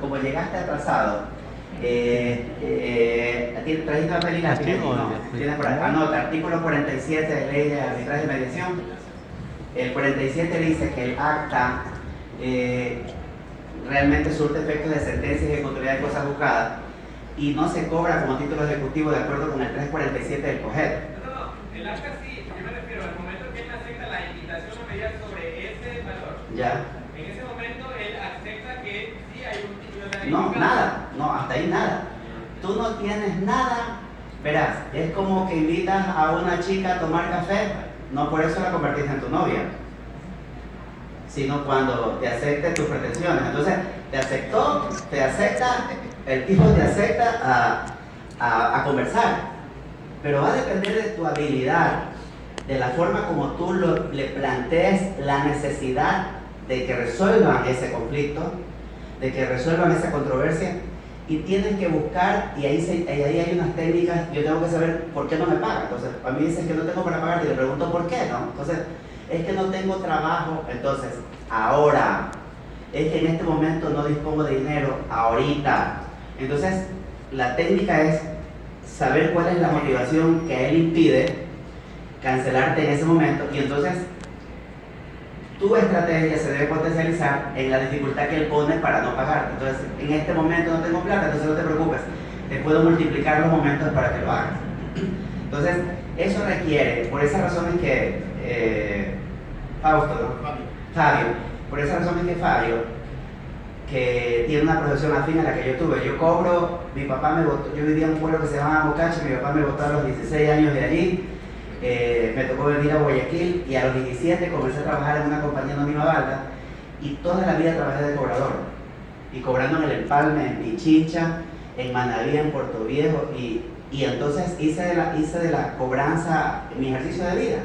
como llegaste atrasado, ¿trajiste papel y lápiz? No, tienes por ahí. Anota, artículo 47 de Ley de Arbitraje y Mediación. El 47 dice que el acta realmente surte efectos de sentencia y ejecutoriedad de cosas buscadas y no se cobra como título ejecutivo de acuerdo con el 347 del COGED. No, el acta sí, yo me refiero al momento que él acepta la invitación a mediar sobre ese valor. Ya. En ese momento él acepta que sí hay un título de No, nada, no, hasta ahí nada. Tú no tienes nada. Verás, es como que invitas a una chica a tomar café, no por eso la convertiste en tu novia, sino cuando te acepte tus pretensiones. Entonces, te acepta, el tipo te acepta a conversar, pero va a depender de tu habilidad, de la forma como tú le plantees la necesidad de que resuelvan ese conflicto, de que resuelvan esa controversia, y tienes que buscar, y ahí hay unas técnicas. Yo tengo que saber por qué no me pagan. Entonces, a mí dicen que no tengo para pagar y le pregunto por qué, ¿no? Entonces, es que no tengo trabajo. Entonces, ahora, es que en este momento no dispongo de dinero, ahorita. Entonces, la técnica es saber cuál es la motivación que a él impide cancelarte en ese momento, y entonces tu estrategia se debe potencializar en la dificultad que él pone para no pagarte. Entonces, en este momento no tengo plata, entonces no te preocupes, te puedo multiplicar los momentos para que lo hagas. Entonces, eso requiere, por esas razones que Fausto, ¿no? Fabio, por esas razones que Fabio, que tiene una profesión afín a la que yo tuve. Yo cobro, mi papá me botó, yo vivía en un pueblo que se llama Bocache, mi papá me botó a los 16 años de allí. Me tocó venir a Guayaquil y a los 17 comencé a trabajar en una compañía anónima balda, y toda la vida trabajé de cobrador, y cobrando en el Empalme, en Pichincha, en Manaví, en Puerto Viejo, y entonces hice de la cobranza mi ejercicio de vida.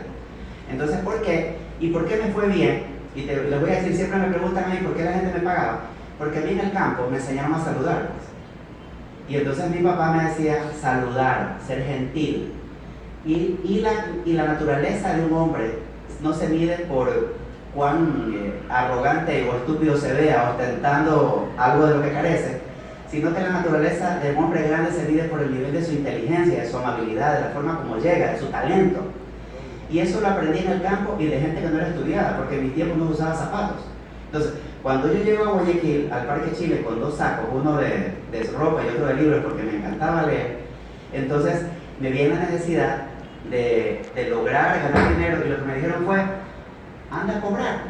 Entonces, ¿por qué? ¿Y por qué me fue bien? Y les voy a decir, siempre me preguntan a mí por qué la gente me pagaba, porque a mí en el campo me enseñaron a saludar, pues. Y entonces mi papá me decía saludar, ser gentil. Y la naturaleza de un hombre no se mide por cuán arrogante o estúpido se vea ostentando algo de lo que carece, sino que la naturaleza de un hombre grande se mide por el nivel de su inteligencia, de su amabilidad, de la forma como llega, de su talento. Y eso lo aprendí en el campo y de gente que no era estudiada, porque en mi tiempo no usaba zapatos. Entonces, cuando yo llego a Guayaquil, al Parque Chile, con 2 sacos, uno de ropa y otro de libros, porque me encantaba leer, entonces me viene la necesidad de lograr ganar dinero, y lo que me dijeron fue, anda a cobrar.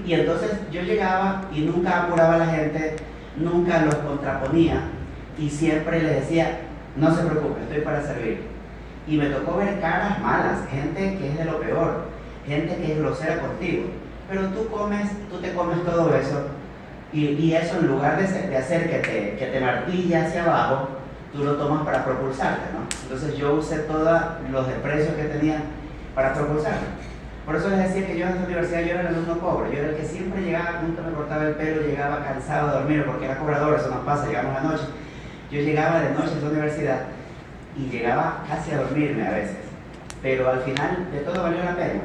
Y entonces yo llegaba y nunca apuraba a la gente, nunca los contraponía, y siempre les decía, no se preocupe, estoy para servir. Y me tocó ver caras malas, gente que es de lo peor, gente que es grosera contigo, pero tú te comes todo eso, y eso, en lugar de hacer que te martille hacia abajo, tú lo tomas para propulsarte, ¿no? Entonces yo usé todos los desprecios que tenía para propulsarme. Por eso les decía que yo en esta universidad yo era el alumno pobre, yo era el que siempre llegaba, nunca me cortaba el pelo, llegaba cansado de dormir, porque era cobrador, eso nos pasa, llegamos de noche. Yo llegaba de noche a esta universidad y llegaba casi a dormirme a veces, pero al final de todo valió la pena.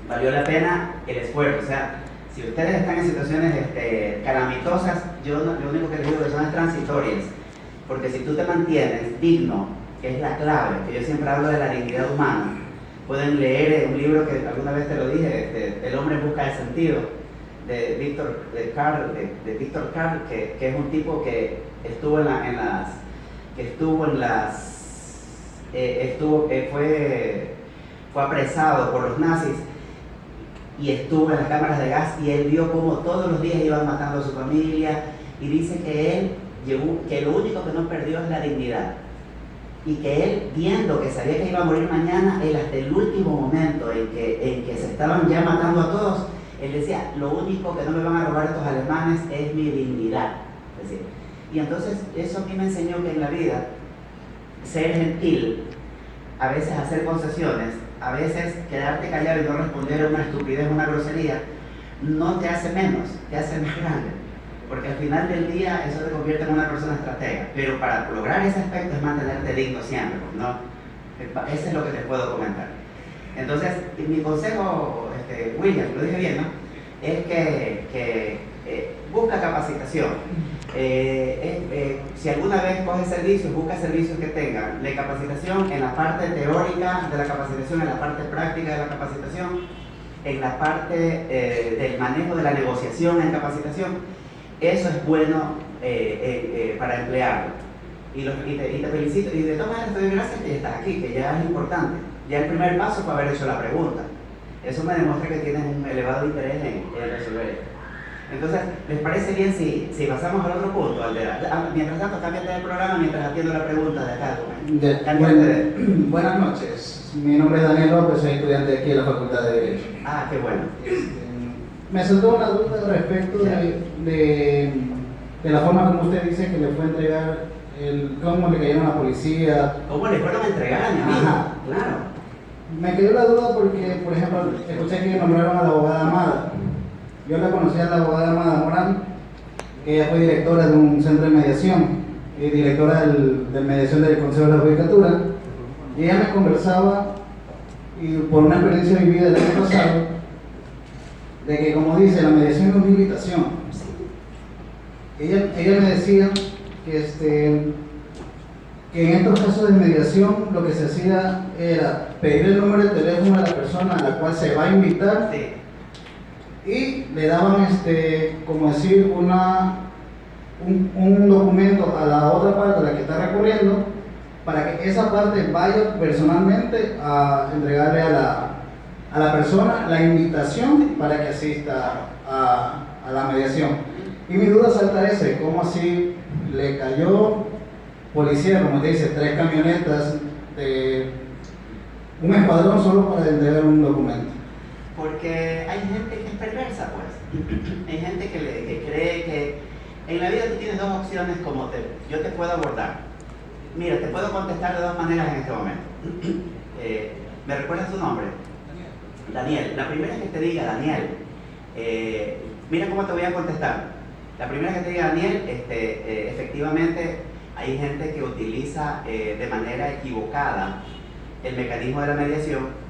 Valió la pena el esfuerzo. O sea, si ustedes están en situaciones calamitosas, yo lo único que les digo que son transitorias, porque si tú te mantienes digno, que es la clave, que yo siempre hablo de la dignidad humana. Pueden leer un libro que alguna vez te lo dije, El hombre en busca de sentido, de Víctor Carl, que es un tipo que fue apresado por los nazis y estuvo en las cámaras de gas, y él vio cómo todos los días iban matando a su familia, y dice que lo único que no perdió es la dignidad, y que él, viendo que sabía que iba a morir mañana, él hasta el último momento en que se estaban ya matando a todos, él decía, lo único que no me van a robar estos alemanes es mi dignidad. Es decir, y entonces eso a mí me enseñó que en la vida, ser gentil, a veces hacer concesiones, a veces quedarte callado y no responder a una estupidez, una grosería, no te hace menos, te hace más grande. Porque al final del día eso te convierte en una persona estratega. Pero para lograr ese aspecto es mantenerte digno siempre, ¿no? Eso es lo que te puedo comentar. Entonces, mi consejo, William, lo dije bien, ¿no? Es que busca capacitación. Si alguna vez coges servicios, busca servicios que tengan de capacitación en la parte teórica de la capacitación, en la parte práctica de la capacitación, en la parte del manejo de la negociación en capacitación. Eso es bueno para emplearlo. Y te felicito, y de todas maneras te doy gracias que estás aquí, que ya es importante. Ya el primer paso fue haber hecho la pregunta. Eso me demuestra que tienes un elevado interés en resolver esto. Entonces, ¿les parece bien si pasamos al otro punto? Mientras tanto, cámbiate del programa mientras atiendo la pregunta de acá. Buenas noches. Mi nombre es Daniel López, soy estudiante aquí en la Facultad de Derecho. Ah, qué bueno. Me saltó una duda respecto de la forma como usted dice que le fue a entregar, cómo le cayeron a la policía. ¿Cómo le fueron a entregar a mi amigo? Ajá. Claro. Me quedó la duda porque, por ejemplo, escuché que nombraron a la abogada Amada. Yo la conocí a la abogada Amada Morán, que ella fue directora de un centro de mediación y directora de mediación del Consejo de la Judicatura. Y ella me conversaba, y por una experiencia vivida el año pasado, de que, como dice, la mediación es una invitación. Ella me decía que en estos casos de mediación lo que se hacía era pedir el número de teléfono a la persona a la cual se va a invitar, sí, y le daban, como decir, un documento a la otra parte a la que está recurriendo, para que esa parte vaya personalmente a entregarle a la persona la invitación para que asista a la mediación. Y mi duda salta ese, ¿cómo así le cayó policía, como te dice, 3 camionetas de un escuadrón solo para entregar un documento? Porque hay gente que es perversa, pues. Hay gente que cree que en la vida tú tienes 2 opciones como yo te puedo abordar. Mira, te puedo contestar de 2 maneras en este momento. ¿Me recuerdas tu nombre? Daniel. La primera es que te diga, Daniel, mira cómo te voy a contestar. La primera que te diga, Daniel, efectivamente hay gente que utiliza de manera equivocada el mecanismo de la mediación,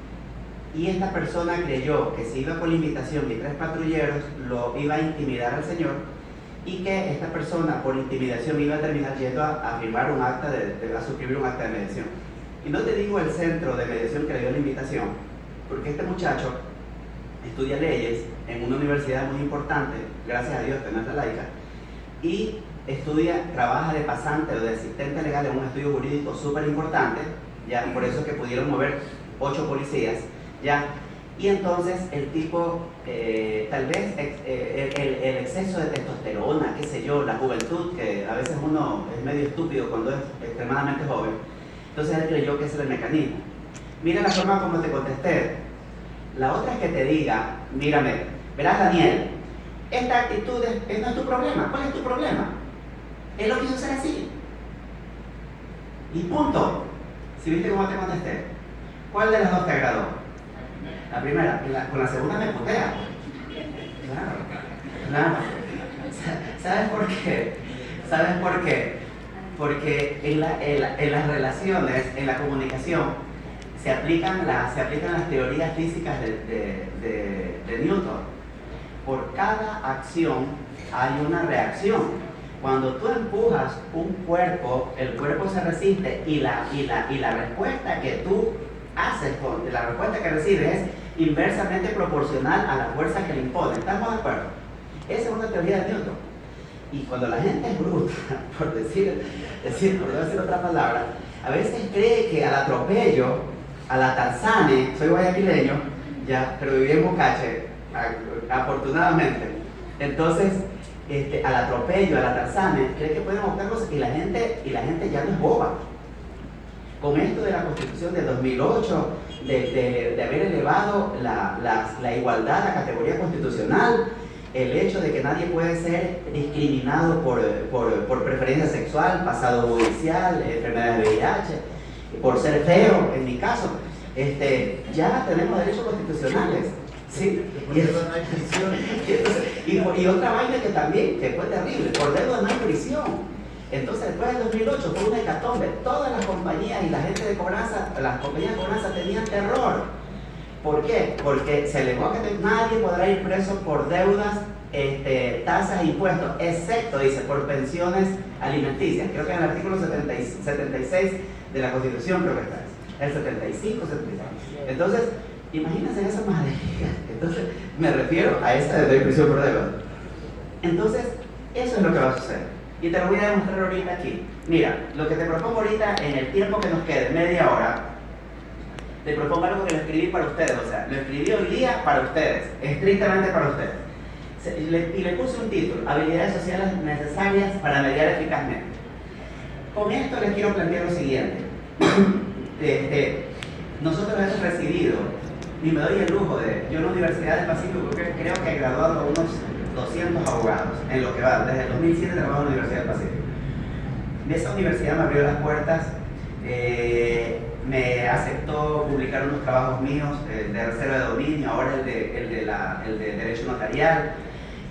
y esta persona creyó que si iba con la invitación y 3 patrulleros lo iba a intimidar al señor, y que esta persona por intimidación iba a terminar yendo a firmar un acta a suscribir un acta de mediación. Y no te digo el centro de mediación que le dio la invitación, porque este muchacho estudia leyes en una universidad muy importante, gracias a Dios que no es la laica, y trabaja de pasante o de asistente legal en un estudio jurídico súper importante, ya, por eso es que pudieron mover 8 policías, ya. Y entonces el tipo, tal vez el exceso de testosterona, qué sé yo, la juventud, que a veces uno es medio estúpido cuando es extremadamente joven, entonces él creyó que ese era el mecanismo. Mira la forma como te contesté. La otra es que te diga, mírame, verás, Daniel, esta actitud no es tu problema. ¿Cuál es tu problema? Él lo quiso ser así. Y punto. Si viste cómo te contesté, ¿cuál de las 2 te agradó? La primera. Con la segunda me putea. Claro. ¿Sabes por qué? ¿Sabes por qué? Porque en las relaciones, en la comunicación, se aplican las teorías físicas de Newton. Por cada acción hay una reacción. Cuando tú empujas un cuerpo, el cuerpo se resiste, y la respuesta que tú haces, la respuesta que recibes, es inversamente proporcional a la fuerza que le impone. ¿Estamos de acuerdo? Esa es una teoría de Newton. Y cuando la gente es bruta, por no decir otra palabra, a veces cree que al atropello, a la Tarzane, soy guayaquileño, ya, pero viví en Bocache, afortunadamente. Entonces, al atropello, a la Tarzane, cree que pueden buscar cosas, y la gente ya no es boba. Con esto de la Constitución de 2008, de haber elevado la igualdad a categoría constitucional, el hecho de que nadie puede ser discriminado por preferencia sexual, pasado judicial, enfermedades de VIH, por ser feo, en mi caso, ya tenemos derechos constitucionales. Sí. Y otra vaina que también, que fue terrible, por deuda no hay prisión. Entonces, después del 2008 fue una hecatombe. Todas las compañías y la gente de cobranza, las compañías de cobranza tenían terror. ¿Por qué? Porque se alegó que nadie podrá ir preso por deudas, tasas e impuestos, excepto, dice, por pensiones alimenticias. Creo que en el artículo 76 de la Constitución, creo que está. El 75, 76. Entonces, imagínense esa madre. Entonces, me refiero a esta de prisión por deuda. Entonces, eso es lo que va a suceder. Y te lo voy a demostrar ahorita aquí. Mira, lo que te propongo ahorita, en el tiempo que nos quede, media hora, te propongo algo que lo escribí para ustedes. O sea, lo escribí hoy día para ustedes, estrictamente para ustedes. Y le puse un título: habilidades sociales necesarias para mediar eficazmente. Con esto les quiero plantear lo siguiente. Nosotros hemos recibido, y me doy el lujo yo en la Universidad del Pacífico creo que he graduado a unos 200 abogados en lo que va. Desde el 2007 trabajo en la Universidad del Pacífico. Esa universidad me abrió las puertas, me aceptó publicar unos trabajos míos de reserva de dominio, ahora el de derecho notarial,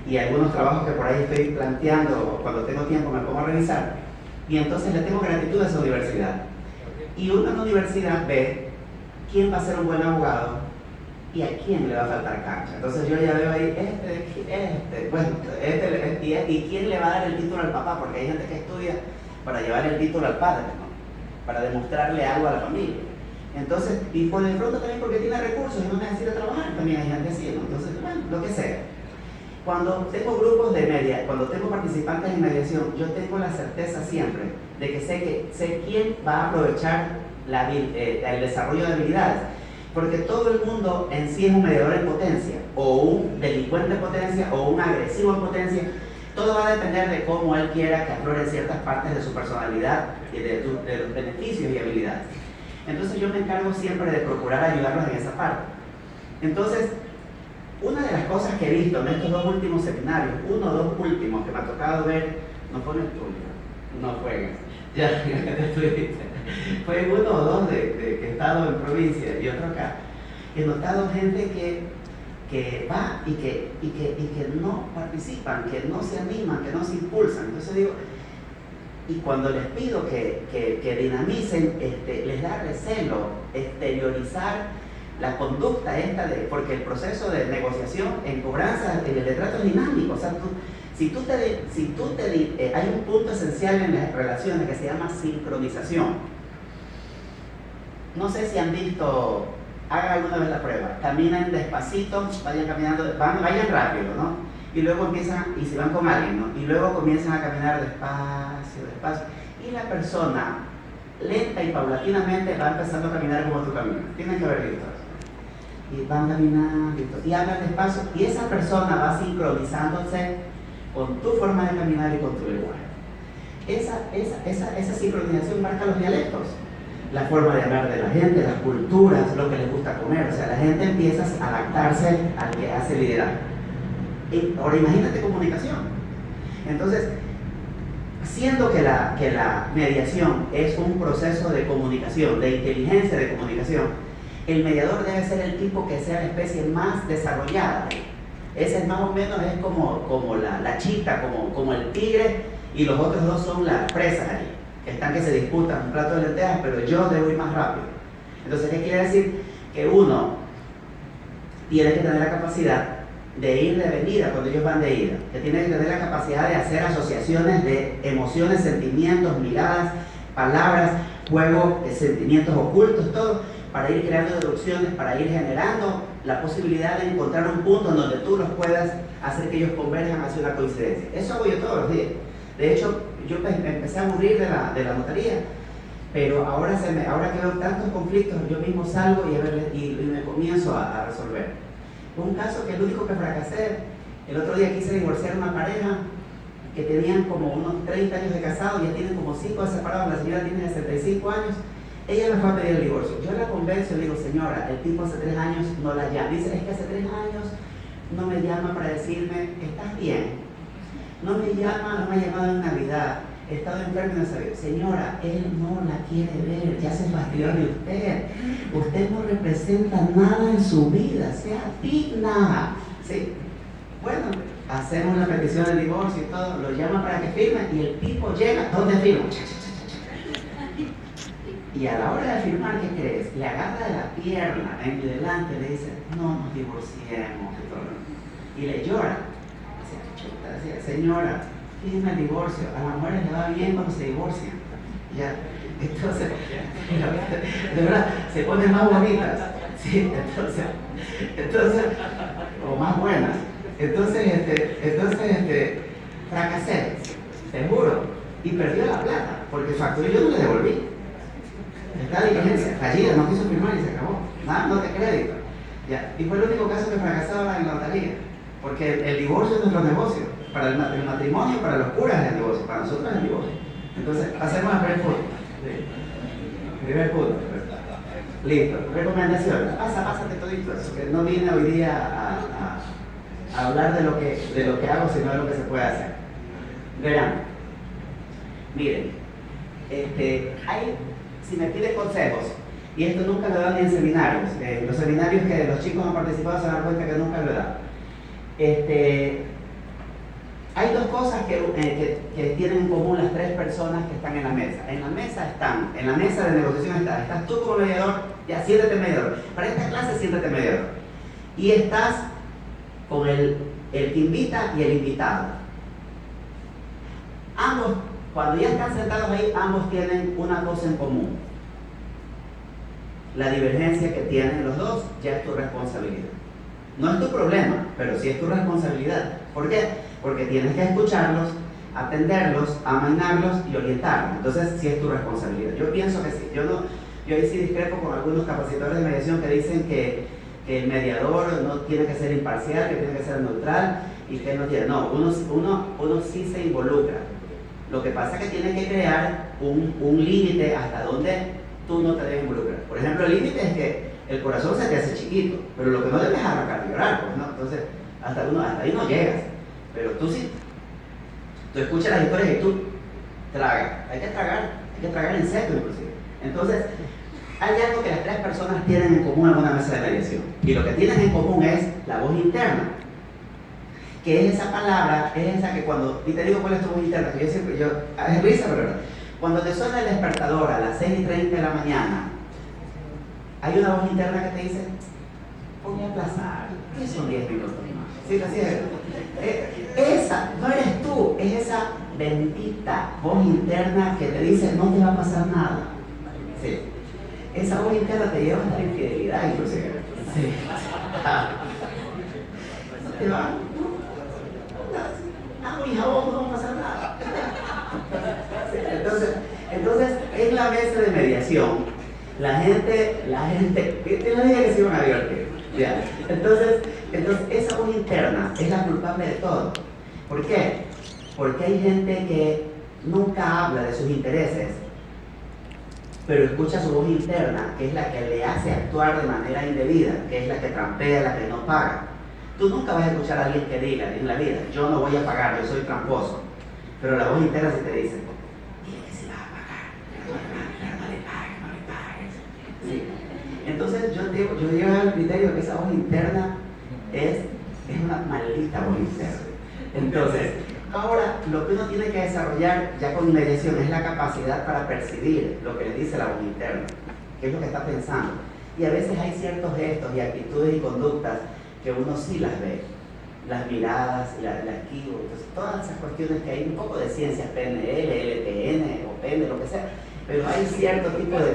y algunos trabajos que por ahí estoy planteando, cuando tengo tiempo me pongo a revisar. Y entonces le tengo gratitud a esa universidad. Y uno en la universidad ve quién va a ser un buen abogado y a quién le va a faltar cancha. Entonces yo ya veo ahí, y quién le va a dar el título al papá, porque hay gente que estudia para llevar el título al padre, ¿no? Para demostrarle algo a la familia. Entonces, y por de pronto también porque tiene recursos y no necesita trabajar, también hay gente así, ¿no? Entonces, bueno, lo que sea. Cuando tengo grupos de media, cuando tengo participantes en mediación, yo tengo la certeza siempre de que sé quién va a aprovechar el desarrollo de habilidades. Porque todo el mundo en sí es un mediador en potencia, o un delincuente en potencia, o un agresivo en potencia. Todo va a depender de cómo él quiera que afloren ciertas partes de su personalidad y de los beneficios y habilidades. Entonces yo me encargo siempre de procurar ayudarlos en esa parte. Entonces, una de las cosas que he visto en estos dos últimos seminarios, uno o dos últimos que me ha tocado ver, no fue en el tuyo, no fue fue en uno o dos de que he estado en provincia y otro acá, he notado gente que va y que no participan, que no se animan, que no se impulsan. Entonces digo, y cuando les pido que dinamicen, les da recelo exteriorizar la conducta porque el proceso de negociación en cobranza en el retrato es dinámico. O sea, hay un punto esencial en las relaciones que se llama sincronización. No sé si han visto, hagan alguna vez la prueba, caminan despacito, vayan caminando, vayan rápido, ¿no? Y luego empiezan, y se van con alguien, ¿no? Y luego comienzan a caminar despacio, y la persona lenta y paulatinamente va empezando a caminar como tú caminas. Tienen que haber visto eso. Y van caminando y hablan despacio, y esa persona va sincronizándose con tu forma de caminar y con tu lenguaje. Esa sincronización marca los dialectos, la forma de hablar de la gente, las culturas, lo que les gusta comer. O sea, la gente empieza a adaptarse al que hace liderazgo. Ahora imagínate comunicación. Entonces, siendo que la mediación es un proceso de comunicación, de inteligencia de comunicación, el mediador debe ser el tipo que sea la especie más desarrollada. Ese es más o menos es como la chita, como el tigre, y los otros dos son las presas ahí, que están que se disputan un plato de lentejas, pero yo debo ir más rápido. Entonces, ¿qué quiere decir? Que uno tiene que tener la capacidad de ir de venida cuando ellos van de ida, que tiene que tener la capacidad de hacer asociaciones de emociones, sentimientos, miradas, palabras, juego de sentimientos ocultos, todo, para ir creando deducciones, para ir generando la posibilidad de encontrar un punto en donde tú los puedas hacer que ellos converjan hacia una coincidencia. Eso hago yo todos los días. De hecho, yo me empecé a aburrir de la notaría, pero ahora que veo tantos conflictos, yo mismo salgo y me comienzo a resolver. Un caso que el único que fracasé, el otro día quise divorciar una pareja que tenían como unos 30 años de casado, ya tienen como 5 de separados, la señora tiene 65 años. Ella me fue a pedir el divorcio. Yo la convenzo y le digo, señora, el tipo hace 3 años no la llama. Dice, es que hace 3 años no me llama para decirme, ¿estás bien? No me llama, no me ha llamado en Navidad. He estado enfermo y no sabía. Señora, él no la quiere ver, ya se fastidió de usted. Usted no representa nada en su vida, sea digna. ¿Sí? Bueno, hacemos la petición de divorcio y todo, lo llama para que firme y el tipo llega, ¿dónde firma? Y a la hora de firmar, ¿qué crees? Le agarra de la pierna en mi delante, le dice, no nos divorciemos. Y le llora. Dice, chuta, decía, señora, firme el divorcio. A las mujeres le va bien cuando se divorcian. Ya. Entonces, de verdad, se ponen más bonitas. Sí, entonces, o más buenas. Entonces, fracasé, te juro. Y perdió la plata, porque facturé y yo no le devolví. Esta diligencia, fallida, no quiso firmar y se acabó. Nada, no te crédito. Ya. Y fue el único caso que fracasaba en la notaría. Porque el divorcio es nuestro negocio. Para el matrimonio, para los curas es el negocio, para nosotros es el divorcio. Entonces, hacemos el primer punto. Sí. Primer punto. Listo. Recomendaciones. Pásate todito eso, que no vine hoy día a hablar de lo que hago, sino de lo que se puede hacer. Verán. Miren, si me piden consejos, y esto nunca lo dan ni en seminarios, los seminarios que los chicos han participado se dan cuenta que nunca lo dan. Hay dos cosas que tienen en común las tres personas que están en la mesa. En la mesa de negociación estás tú como mediador, ya siéntate mediador. Para esta clase siéntate mediador. Y estás con el que invita y el invitado. Ambos, cuando ya están sentados ahí, ambos tienen una cosa en común. La divergencia que tienen los dos ya es tu responsabilidad. No es tu problema, pero sí es tu responsabilidad. ¿Por qué? Porque tienes que escucharlos, atenderlos, amainarlos y orientarlos. Entonces, sí es tu responsabilidad. Yo pienso que sí. Yo ahí sí discrepo con algunos capacitadores de mediación que dicen que el mediador no tiene que ser imparcial, que tiene que ser neutral y que no tiene. No, uno sí se involucra. Lo que pasa es que tiene que crear un límite hasta donde tú no te debes involucrar. Por ejemplo, el límite es que el corazón se te hace chiquito, pero lo que no debes es arrancar y llorar, pues, ¿no? Entonces, hasta ahí no llegas. Pero tú sí, tú escuchas las historias y tú tragas. Hay que tragar en seco inclusive. Entonces, hay algo que las tres personas tienen en común en una mesa de mediación. Y lo que tienen en común es la voz interna. Que es esa palabra, es esa que cuando, y te digo cuál es tu voz interna, que es risa, pero cuando te suena el despertador a las 6:30 de la mañana, hay una voz interna que te dice, voy a aplazar, ¿qué son 10 minutos más? Sí, así es. Esa, no eres tú, es esa bendita voz interna que te dice, no te va a pasar nada. Sí. Esa voz interna te lleva hasta la infidelidad, inclusive. Sí. No te va. Hija, vos no va a pasar nada. Sí, entonces, en la mesa de mediación, la gente, te lo dije que se iban a divertir. ¿Ya? Entonces, esa voz interna es la culpable de todo. ¿Por qué? Porque hay gente que nunca habla de sus intereses, pero escucha su voz interna, que es la que le hace actuar de manera indebida, que es la que trampea, la que no paga. Tú nunca vas a escuchar a alguien que diga en la vida, yo no voy a pagar, yo soy tramposo. Pero la voz interna sí te dice, dile que sí vas a pagar, pero no le pagues. Sí. Entonces yo llego al criterio que esa voz interna es una maldita voz interna. Entonces, ahora lo que uno tiene que desarrollar ya con mediación es la capacidad para percibir lo que le dice la voz interna, qué es lo que está pensando. Y a veces hay ciertos gestos y actitudes y conductas que uno sí las ve, las miradas, la esquivo, entonces todas esas cuestiones que hay un poco de ciencias, PNL, LPN o PN, lo que sea, pero hay cierto tipo de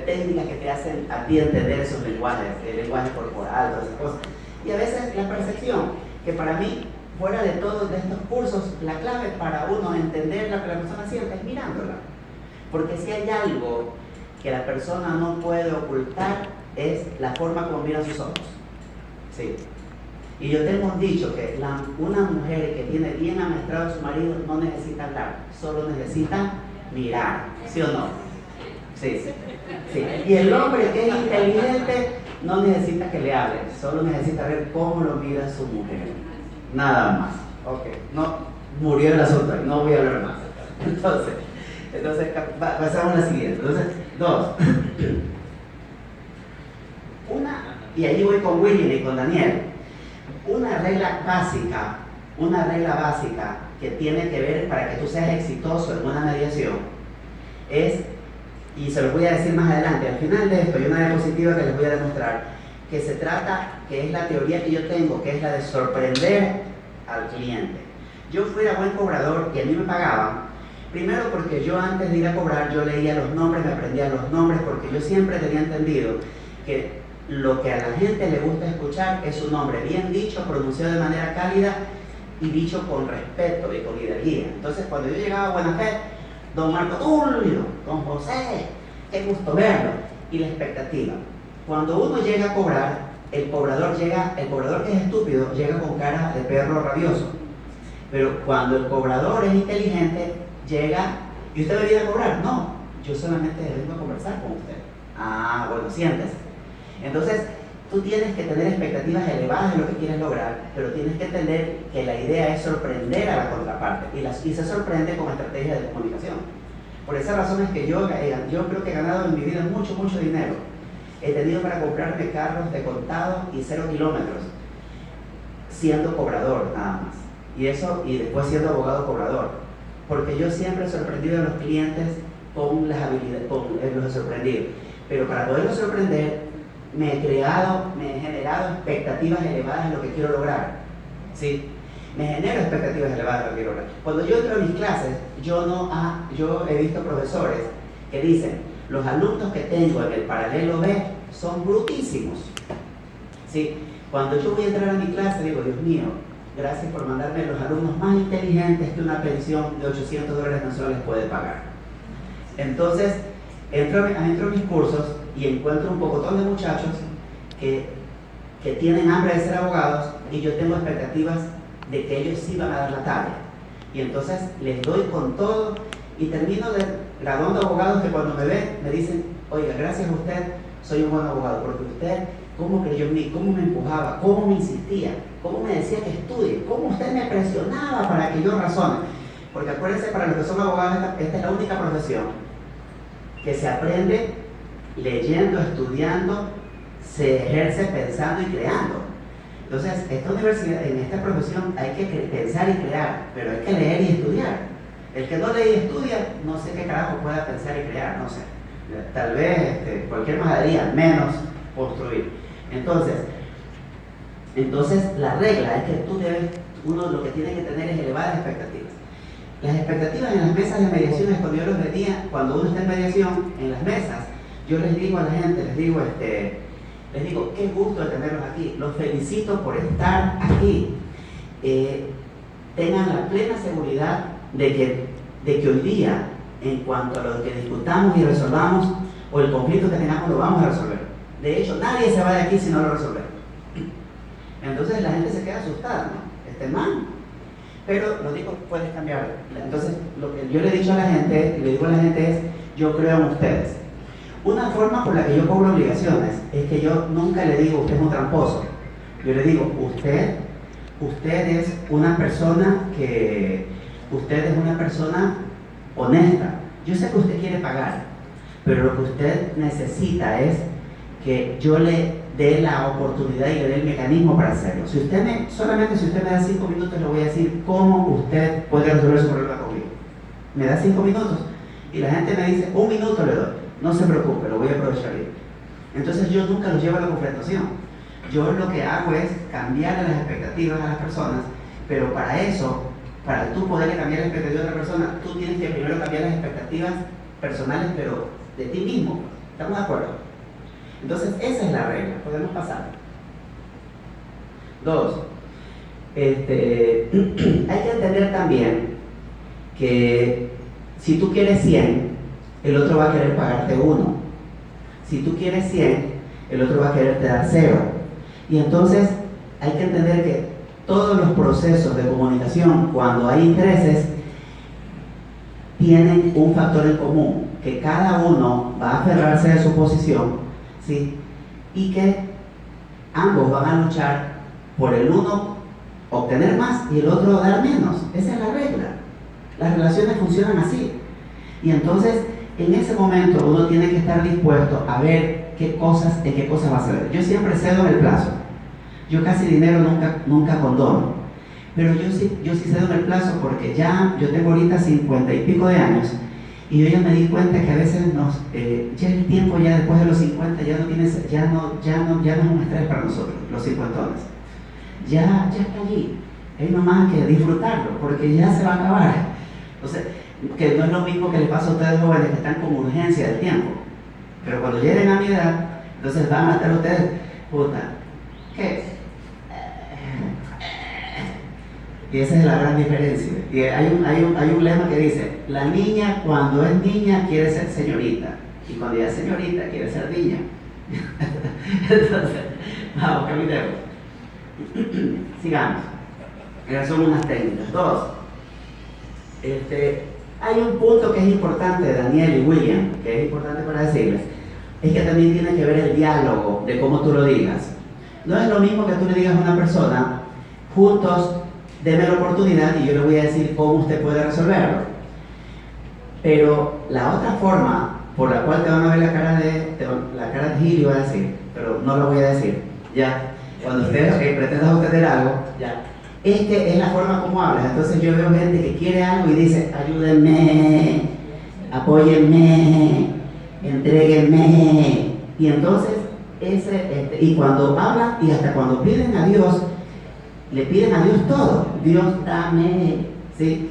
técnicas que te hacen a ti entender esos lenguajes, el lenguaje corporal, todas esas cosas. Y a veces la percepción, que para mí, fuera de todos estos cursos, la clave para uno entender lo que la persona siente es mirándola. Porque si hay algo que la persona no puede ocultar, es la forma como mira sus ojos. Sí. Y yo tengo un dicho que una mujer que tiene bien amestrado a su marido no necesita hablar, solo necesita mirar, ¿sí o no? Sí. Y el hombre que es inteligente no necesita que le hable, solo necesita ver cómo lo mira su mujer. Nada más. Ok, no, murió el asunto, no voy a hablar más. Entonces pasamos a la siguiente. Entonces, 2. Y ahí voy con William y con Daniel. Una regla básica que tiene que ver para que tú seas exitoso en una mediación es y se los voy a decir más adelante. Al final de esto hay una diapositiva que les voy a demostrar que se trata, que es la teoría que yo tengo, que es la de sorprender al cliente. Yo fuera buen cobrador y a mí me pagaban, primero porque yo antes de ir a cobrar yo leía los nombres, me aprendía los nombres, porque yo siempre tenía entendido que lo que a la gente le gusta escuchar es un nombre bien dicho, pronunciado de manera cálida y dicho con respeto y con liderazgo. Entonces cuando yo llegaba a Buena Fe, don Marco Tulio, don José, qué gusto verlo, y la expectativa. Cuando uno llega a cobrar, el cobrador que es estúpido llega con cara de perro rabioso. Pero cuando el cobrador es inteligente, llega, ¿y usted me viene a cobrar? No, yo solamente vengo a conversar con usted. Ah, bueno, siéntese. Entonces, tú tienes que tener expectativas elevadas de lo que quieres lograr, pero tienes que entender que la idea es sorprender a la contraparte, y se sorprende con estrategias de comunicación. Por esa razón es que yo creo que he ganado en mi vida mucho dinero. He tenido para comprarme carros de contado y 0 kilómetros, siendo cobrador nada más. Y después siendo abogado cobrador. Porque yo siempre he sorprendido a los clientes con las habilidades, los he sorprendido. Pero para poderlos sorprender, me he generado expectativas elevadas de lo que quiero lograr. ¿Sí? Me genero expectativas elevadas de lo que quiero lograr. Cuando yo entro a mis clases, yo he visto profesores que dicen, los alumnos que tengo en el paralelo B son brutísimos. ¿Sí? Cuando yo voy a entrar a mi clase, digo, Dios mío, gracias por mandarme los alumnos más inteligentes que una pensión de $800 mensuales puede pagar. Entonces, entro a mis cursos y encuentro un pocotón de muchachos que tienen hambre de ser abogados, y yo tengo expectativas de que ellos sí van a dar la talla. Y entonces les doy con todo y termino graduando abogados que cuando me ven me dicen, oiga, gracias a usted soy un buen abogado, porque usted, ¿cómo creyó en mí? ¿Cómo me empujaba? ¿Cómo me insistía? ¿Cómo me decía que estudie? ¿Cómo usted me presionaba para que yo razone? Porque acuérdense, para los que son abogados, esta es la única profesión que se aprende leyendo, estudiando, se ejerce pensando y creando. Entonces, esta universidad, en esta profesión hay que pensar y crear, pero hay que leer y estudiar. El que no lee y estudia, no sé qué carajo pueda pensar y crear, no sé. Tal vez cualquier majadería, menos construir. Entonces la regla es que uno lo que tiene que tener es elevadas expectativas. Las expectativas en las mesas de mediaciones, cuando yo los medía, cuando uno está en mediación, en las mesas, yo les digo a la gente, les digo, qué gusto de tenerlos aquí, los felicito por estar aquí. Tengan la plena seguridad de que hoy día, en cuanto a lo que discutamos y resolvamos, o el conflicto que tengamos, lo vamos a resolver. De hecho, nadie se va de aquí si no lo resolvemos. Entonces la gente se queda asustada, ¿no? Man. Pero lo digo, puedes cambiar. Entonces, lo que yo le he dicho a la gente, y le digo a la gente es, yo creo en ustedes. Una forma por la que yo cobro obligaciones es que yo nunca le digo, usted es un tramposo. Yo le digo, usted es una persona honesta. Yo sé que usted quiere pagar, pero lo que usted necesita es que yo le dé la oportunidad y le dé el mecanismo para hacerlo. Solamente si usted me da 5 minutos, le voy a decir cómo usted puede resolver su problema conmigo. Me da 5 minutos y la gente me dice, 1 minuto le doy. No se preocupe, lo voy a aprovechar bien. Entonces yo nunca los llevo a la confrontación. Yo lo que hago es cambiar las expectativas a las personas, pero para eso, para tú poderle cambiar las expectativas a otra persona, tú tienes que primero cambiar las expectativas personales, pero de ti mismo. ¿Estamos de acuerdo? Entonces esa es la regla, podemos pasar. 2. Hay que entender también que si tú quieres 100, el otro va a querer pagarte 1. Si tú quieres 100, el otro va a quererte dar 0. Y entonces hay que entender que todos los procesos de comunicación, cuando hay intereses, tienen un factor en común, que cada uno va a aferrarse de su posición, ¿sí? Y que ambos van a luchar por el uno obtener más y el otro dar menos. Esa es la regla. Las relaciones funcionan así. Y entonces, en ese momento, uno tiene que estar dispuesto a ver en qué cosas va a ceder. Yo siempre cedo en el plazo. Yo casi dinero nunca condono. Pero yo sí cedo en el plazo porque ya yo tengo ahorita 50 y pico de años Y yo ya me di cuenta que a veces ya el tiempo ya después de los 50 ya no es un estrés para nosotros, los cincuentones. Ya está allí. Hay nomás que disfrutarlo, porque ya se va a acabar. Entonces, que no es lo mismo que les pasa a ustedes jóvenes que están con urgencia del tiempo. Pero cuando lleguen a mi edad, entonces van a estar ustedes, puta, ¿qué? Y esa es la gran diferencia. Y hay un lema que dice, la niña cuando es niña quiere ser señorita, y cuando ya es señorita quiere ser niña. Entonces, vamos, caminemos. Sigamos. Esas son unas técnicas. 2. Hay un punto que es importante, Daniel y William, que es importante para decirles, es que también tiene que ver el diálogo de cómo tú lo digas. No es lo mismo que tú le digas a una persona, juntos, deme la oportunidad y yo le voy a decir cómo usted puede resolverlo. Pero la otra forma por la cual te van a ver la cara de Gil, iba a decir, pero no lo voy a decir, ya, cuando ustedes pretendan obtener algo, ya, es que es la forma como hablas. Entonces yo veo gente que quiere algo y dice, ayúdenme, apóyenme, entréguenme. Y entonces, y cuando hablan y hasta cuando piden a Dios, le piden a Dios todo. Dios dame, ¿sí?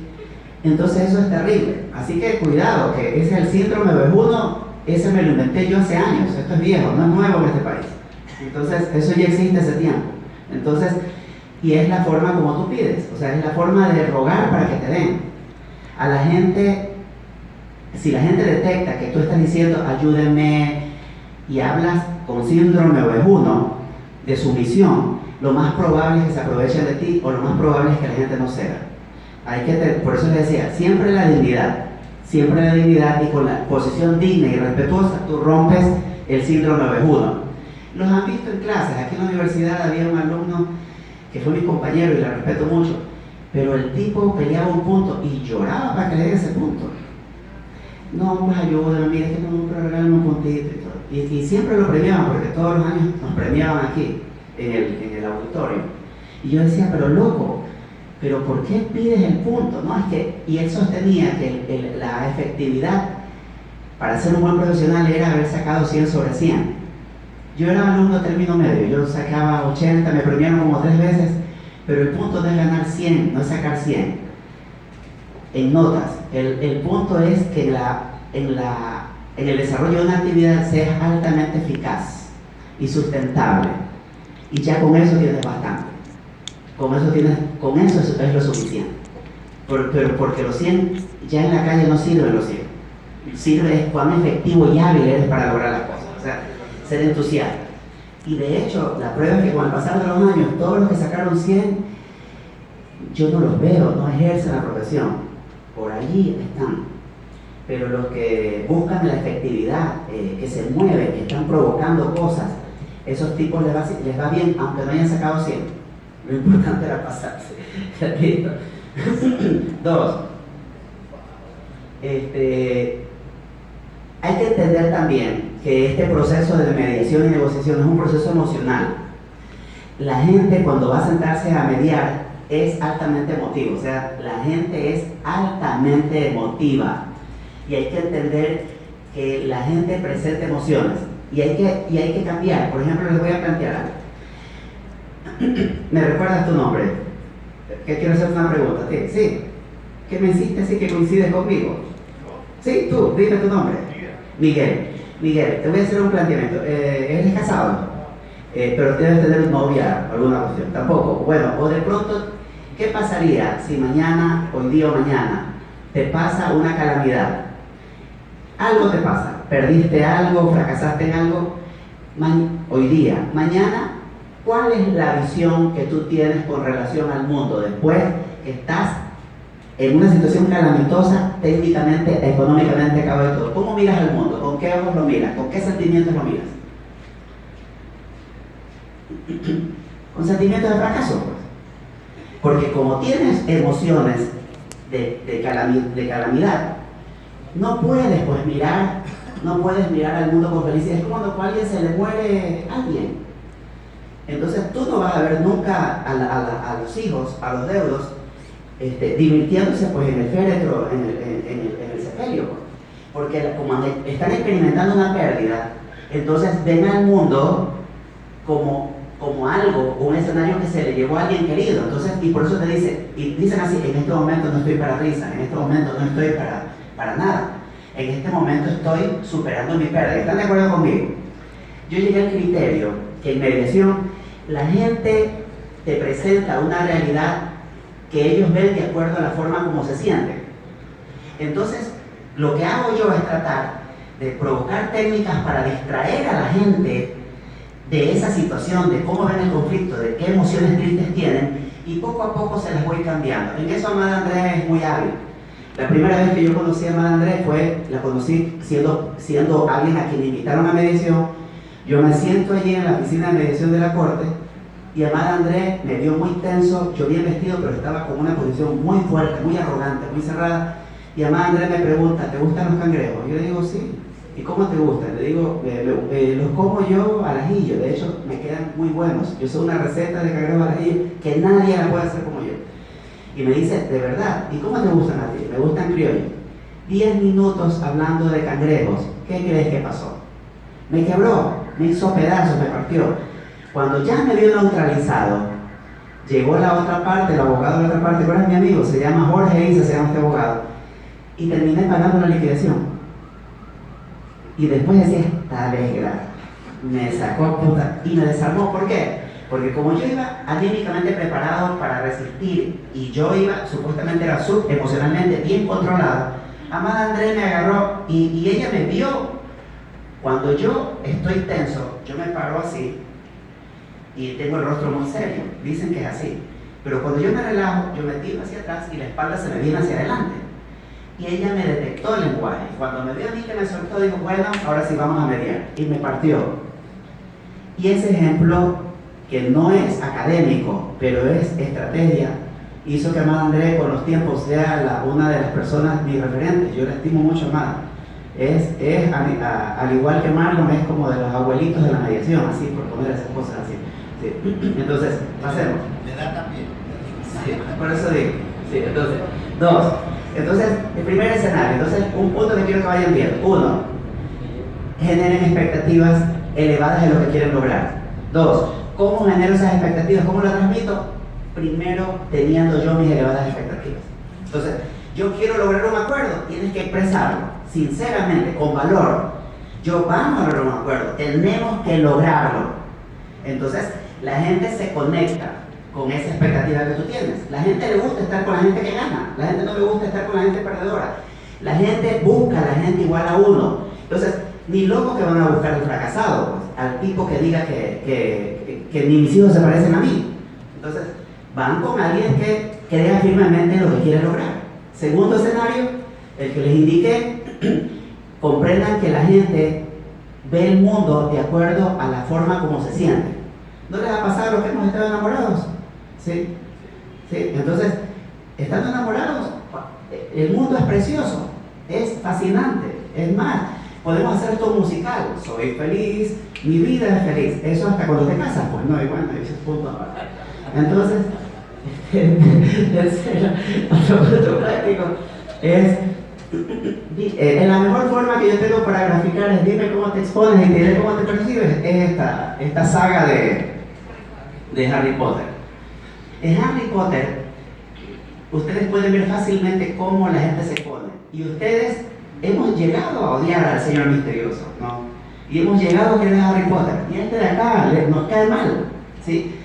Entonces eso es terrible. Así que cuidado, que ese es el síndrome ovejuno, ese me lo inventé yo hace años. Esto es viejo, no es nuevo en este país. Entonces eso ya existe hace tiempo. Entonces, y es la forma como tú pides, o sea, es la forma de rogar para que te den. A la gente, si la gente detecta que tú estás diciendo ayúdenme y hablas con síndrome ovejuno de sumisión, lo más probable es que se aprovechen de ti o lo más probable es que la gente no ceda. Por eso les decía, siempre la dignidad y con la posición digna y respetuosa tú rompes el síndrome ovejuno. Los han visto en clases, aquí en la universidad había un alumno que fue mi compañero y le respeto mucho, pero el tipo peleaba un punto y lloraba para que le diera ese punto. No, pues ayúdame, mira, es que no me regalan un puntito y todo. Y siempre lo premiaban, porque todos los años nos premiaban aquí, en el auditorio. Y yo decía, pero loco, ¿pero por qué pides el punto? No, es que, y él sostenía que la efectividad para ser un buen profesional era haber sacado 100 sobre 100. Yo era alumno término medio, yo sacaba 80, me premiaron como 3 veces, pero el punto no es ganar 100, no es sacar 100 en notas. El punto es que en el desarrollo de una actividad seas altamente eficaz y sustentable. Y ya con eso tienes bastante. Con eso es lo suficiente. Pero porque los 100 ya en la calle no sirven los 100. Sirve cuán efectivo y hábil eres para lograr las cosas. O sea, ser entusiasta. Y de hecho, la prueba es que con el pasar de los años, todos los que sacaron 100, yo no los veo, no ejercen la profesión. Por allí están. Pero los que buscan la efectividad, que se mueven, que están provocando cosas, esos tipos les va bien, aunque no hayan sacado 100. Lo importante era pasarse. ¿Listo? 2. Hay que entender también que este proceso de mediación y negociación es un proceso emocional. La gente cuando va a sentarse a mediar es altamente emotiva, o sea, la gente es altamente emotiva y hay que entender que la gente presenta emociones y hay que cambiar. Por ejemplo, les voy a plantear algo. ¿Me recuerdas tu nombre? Que quiero hacer una pregunta a ti. ¿Sí? ¿Qué me hiciste así que coincides conmigo? Sí, tú, dime tu nombre. Miguel, te voy a hacer un planteamiento. ¿Eres casado? Pero debes tener novia, alguna cuestión. Tampoco. Bueno, o de pronto, ¿qué pasaría si mañana, hoy día o mañana, te pasa una calamidad? Algo te pasa. Perdiste algo, fracasaste en algo. Hoy día, mañana, ¿cuál es la visión que tú tienes con relación al mundo después que estás en una situación calamitosa, técnicamente, económicamente, acabo de todo? ¿Cómo miras al mundo? ¿Con qué ojos lo miras? ¿Con qué sentimientos lo miras? Con sentimientos de fracaso, pues. Porque como tienes emociones de calamidad, no puedes pues mirar al mundo con felicidad. Es como cuando a alguien se le muere alguien. Entonces tú no vas a ver nunca a los hijos, a los deudos, divirtiéndose pues en el féretro, en el sepelio. porque como están experimentando una pérdida, entonces ven al mundo como algo, un escenario que se le llevó a alguien querido. Entonces, y por eso dicen así: en este momento no estoy para risa, en este momento no estoy para nada, en este momento estoy superando mi pérdida. ¿Están de acuerdo conmigo? Yo llegué al criterio que en mediación la gente te presenta una realidad que ellos ven de acuerdo a la forma como se sienten. Entonces, lo que hago yo es tratar de provocar técnicas para distraer a la gente de esa situación, de cómo ven el conflicto, de qué emociones tristes tienen, y poco a poco se las voy cambiando. En eso Amada Andrés es muy hábil. La primera vez que yo conocí a Amada Andrés la conocí siendo alguien a quien invitaron a mediación. Yo me siento allí en la oficina de mediación de la corte y Amada Andrés me vio muy tenso, yo bien vestido, pero estaba con una posición muy fuerte, muy arrogante, muy cerrada. Y Amada Andrés me pregunta: ¿te gustan los cangrejos? Yo le digo: sí. ¿Y cómo te gustan? Le digo: los como yo al ajillo, de hecho me quedan muy buenos. Yo soy una receta de cangrejos al ajillo que nadie la puede hacer como yo. Y me dice: ¿de verdad? ¿Y cómo te gustan a ti? Me gustan criollos. 10 minutos hablando de cangrejos. ¿Qué crees que pasó? Me quebró, me hizo pedazos, me partió. Cuando ya me vio neutralizado, llegó la otra parte, el abogado de la otra parte, que es mi amigo, se llama Jorge Isa, se llama este abogado, y terminé pagando la liquidación. Y después decía: esta desgracia, me sacó puta y me desarmó. ¿Por qué? Porque como yo iba anímicamente preparado para resistir y yo iba, supuestamente era emocionalmente bien controlado, Amada Andrés me agarró y ella me vio. Cuando yo estoy tenso, yo me paro así y tengo el rostro muy serio, dicen que es así, pero cuando yo me relajo, yo me tiro hacia atrás y la espalda se me viene hacia adelante. Y ella me detectó el lenguaje. Cuando me vio a mí que me soltó, dijo: bueno, ahora sí vamos a mediar. Y me partió. Y ese ejemplo, que no es académico, pero es estrategia, hizo que Amada Andrés con los tiempos sea una de las personas, mis referentes. Yo la estimo mucho a Amada. Al igual que Marlon, es como de los abuelitos de la mediación, así por poner esas cosas así. Sí. Entonces, pasemos. De edad también. Sí, por eso digo. Sí, entonces, 2. Entonces, el primer escenario, un punto que quiero que vayan viendo. 1, generen expectativas elevadas de lo que quieren lograr. 2, ¿cómo genero esas expectativas? ¿Cómo las transmito? Primero, teniendo yo mis elevadas expectativas. Entonces, yo quiero lograr un acuerdo, tienes que expresarlo, sinceramente, con valor. Vamos a lograr un acuerdo, tenemos que lograrlo. Entonces, la gente se conecta con esa expectativa que tú tienes. La gente le gusta estar con la gente que gana, la gente no le gusta estar con la gente perdedora. La gente busca a la gente igual a uno. Entonces, ni loco que van a buscar al fracasado, pues, al tipo que diga que ni mis hijos se parecen a mí. Entonces, van con alguien que crea firmemente en lo que quiere lograr. Segundo escenario, el que les indiqué, comprendan que la gente ve el mundo de acuerdo a la forma como se siente. ¿No les ha pasado a los que hemos estado enamorados? ¿Sí? ¿Sí? Entonces, estando enamorados, el mundo es precioso, es fascinante. Es más, podemos hacer todo musical. Soy feliz, mi vida es feliz. Eso hasta cuando te casas, pues no, y bueno, ese es punto aparte. Entonces, otro punto práctico es, en la mejor forma que yo tengo para graficar es: dime cómo te expones y te diré cómo te percibes. Es esta saga de Harry Potter. En Harry Potter, ustedes pueden ver fácilmente cómo la gente se pone. Y ustedes hemos llegado a odiar al Señor Misterioso, ¿no? Y hemos llegado a querer a Harry Potter. Y este de acá nos cae mal, ¿sí?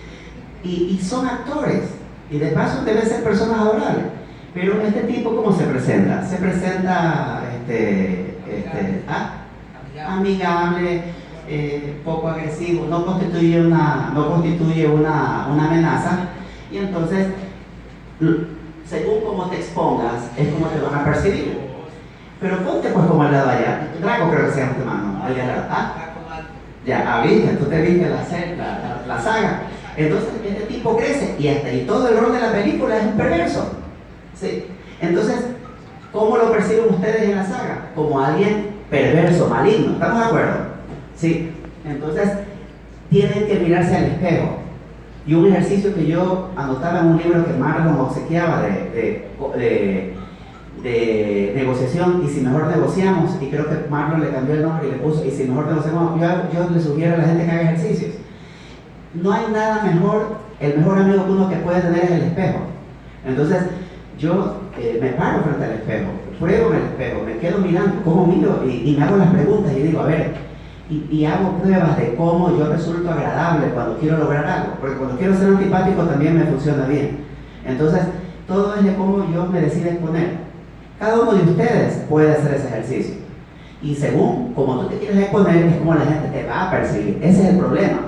Y son actores. Y de paso deben ser personas adorables. Pero este tipo, ¿cómo se presenta? Se presenta amigable, poco agresivo, no constituye una amenaza. Y entonces, según cómo te expongas, es como te van a percibir. Pero ponte pues como el lado allá. Draco creo que se llama este mano. Ya, viste, tú te viste la saga. Entonces este tipo crece y todo el rol de la película es un perverso. ¿Sí? Entonces, ¿cómo lo perciben ustedes en la saga? Como alguien perverso, maligno. ¿Estamos de acuerdo? Sí. Entonces, tienen que mirarse al espejo. Y un ejercicio que yo anotaba en un libro que Marlon obsequiaba de negociación, y si mejor negociamos, y creo que Marlon le cambió el nombre y le puso, y si mejor negociamos, yo le sugiero a la gente que haga ejercicios. No hay nada mejor, el mejor amigo que uno que puede tener es el espejo. Entonces, yo me paro frente al espejo, pruebo en el espejo, me quedo mirando cómo miro y me hago las preguntas y digo, a ver, y hago pruebas de cómo yo resulto agradable cuando quiero lograr algo, porque cuando quiero ser antipático también me funciona bien. Entonces, todo es de cómo yo me decido exponer. Cada uno de ustedes puede hacer ese ejercicio. Y según como tú te quieres exponer, es como la gente te va a percibir. Ese es el problema.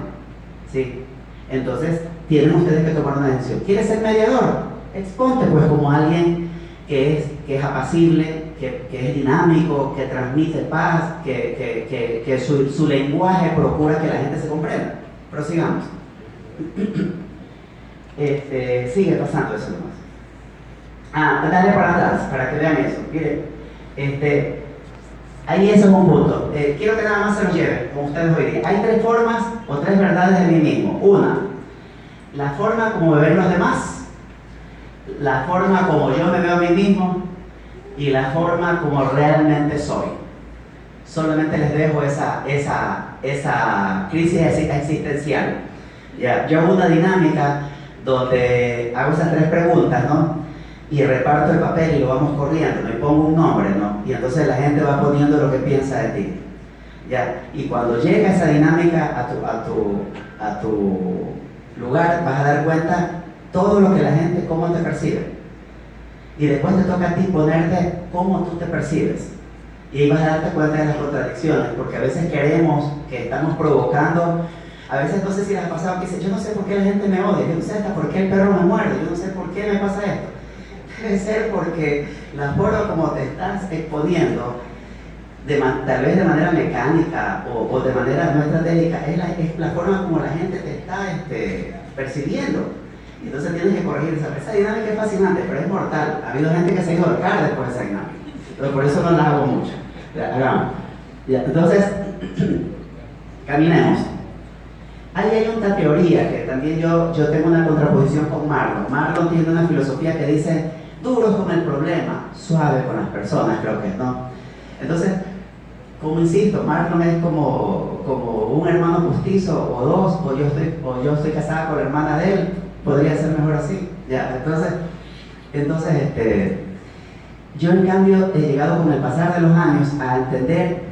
¿Sí? Entonces, tienen ustedes que tomar una decisión. ¿Quieres ser mediador? Exponte pues como alguien que es apacible, que es dinámico, que transmite paz, que su lenguaje procura que la gente se comprenda. Prosigamos. Sigue pasando eso nomás. Dale para atrás, para que vean eso. Miren, ahí eso es un punto. Quiero que nada más se lo lleven, como ustedes hoy día. Hay tres formas o tres verdades de mí mismo. Una, la forma como me ven los demás, la forma como yo me veo a mí mismo y la forma como realmente soy. Solamente les dejo esa crisis existencial. Ya, yo hago una dinámica donde hago esas tres preguntas, ¿no? Y reparto el papel y lo vamos corriendo, ¿no? Y pongo un nombre, ¿no? Y entonces la gente va poniendo lo que piensa de ti. ¿Ya? Y cuando llega esa dinámica a tu lugar, vas a dar cuenta todo lo que la gente, cómo te percibe. Y después te toca a ti ponerte cómo tú te percibes. Y ahí vas a darte cuenta de las contradicciones, porque a veces queremos que estamos provocando. A veces no sé si les ha pasado que dicen, yo no sé por qué la gente me odia, yo no sé hasta por qué el perro me muerde, yo no sé por qué me pasa esto. Debe ser porque la forma como te estás exponiendo, tal vez de manera mecánica o de manera no estratégica, es la forma como la gente te está percibiendo. Y entonces tienes que corregir esa dinámica. Es fascinante, pero es mortal. Ha habido gente que se ha ido al car después de esa dinámica. Pero por eso no la hago mucho. Hagamos. Entonces, caminemos. Ahí hay una teoría que también yo tengo una contraposición con Marlon. Marlon tiene una filosofía que dice, duros con el problema, suave con las personas, creo que es, ¿no? Entonces, como insisto, Marlon es como un hermano postizo o dos, o yo estoy casada con la hermana de él, podría ser mejor así. ¿Ya? Entonces, yo en cambio he llegado con el pasar de los años a entender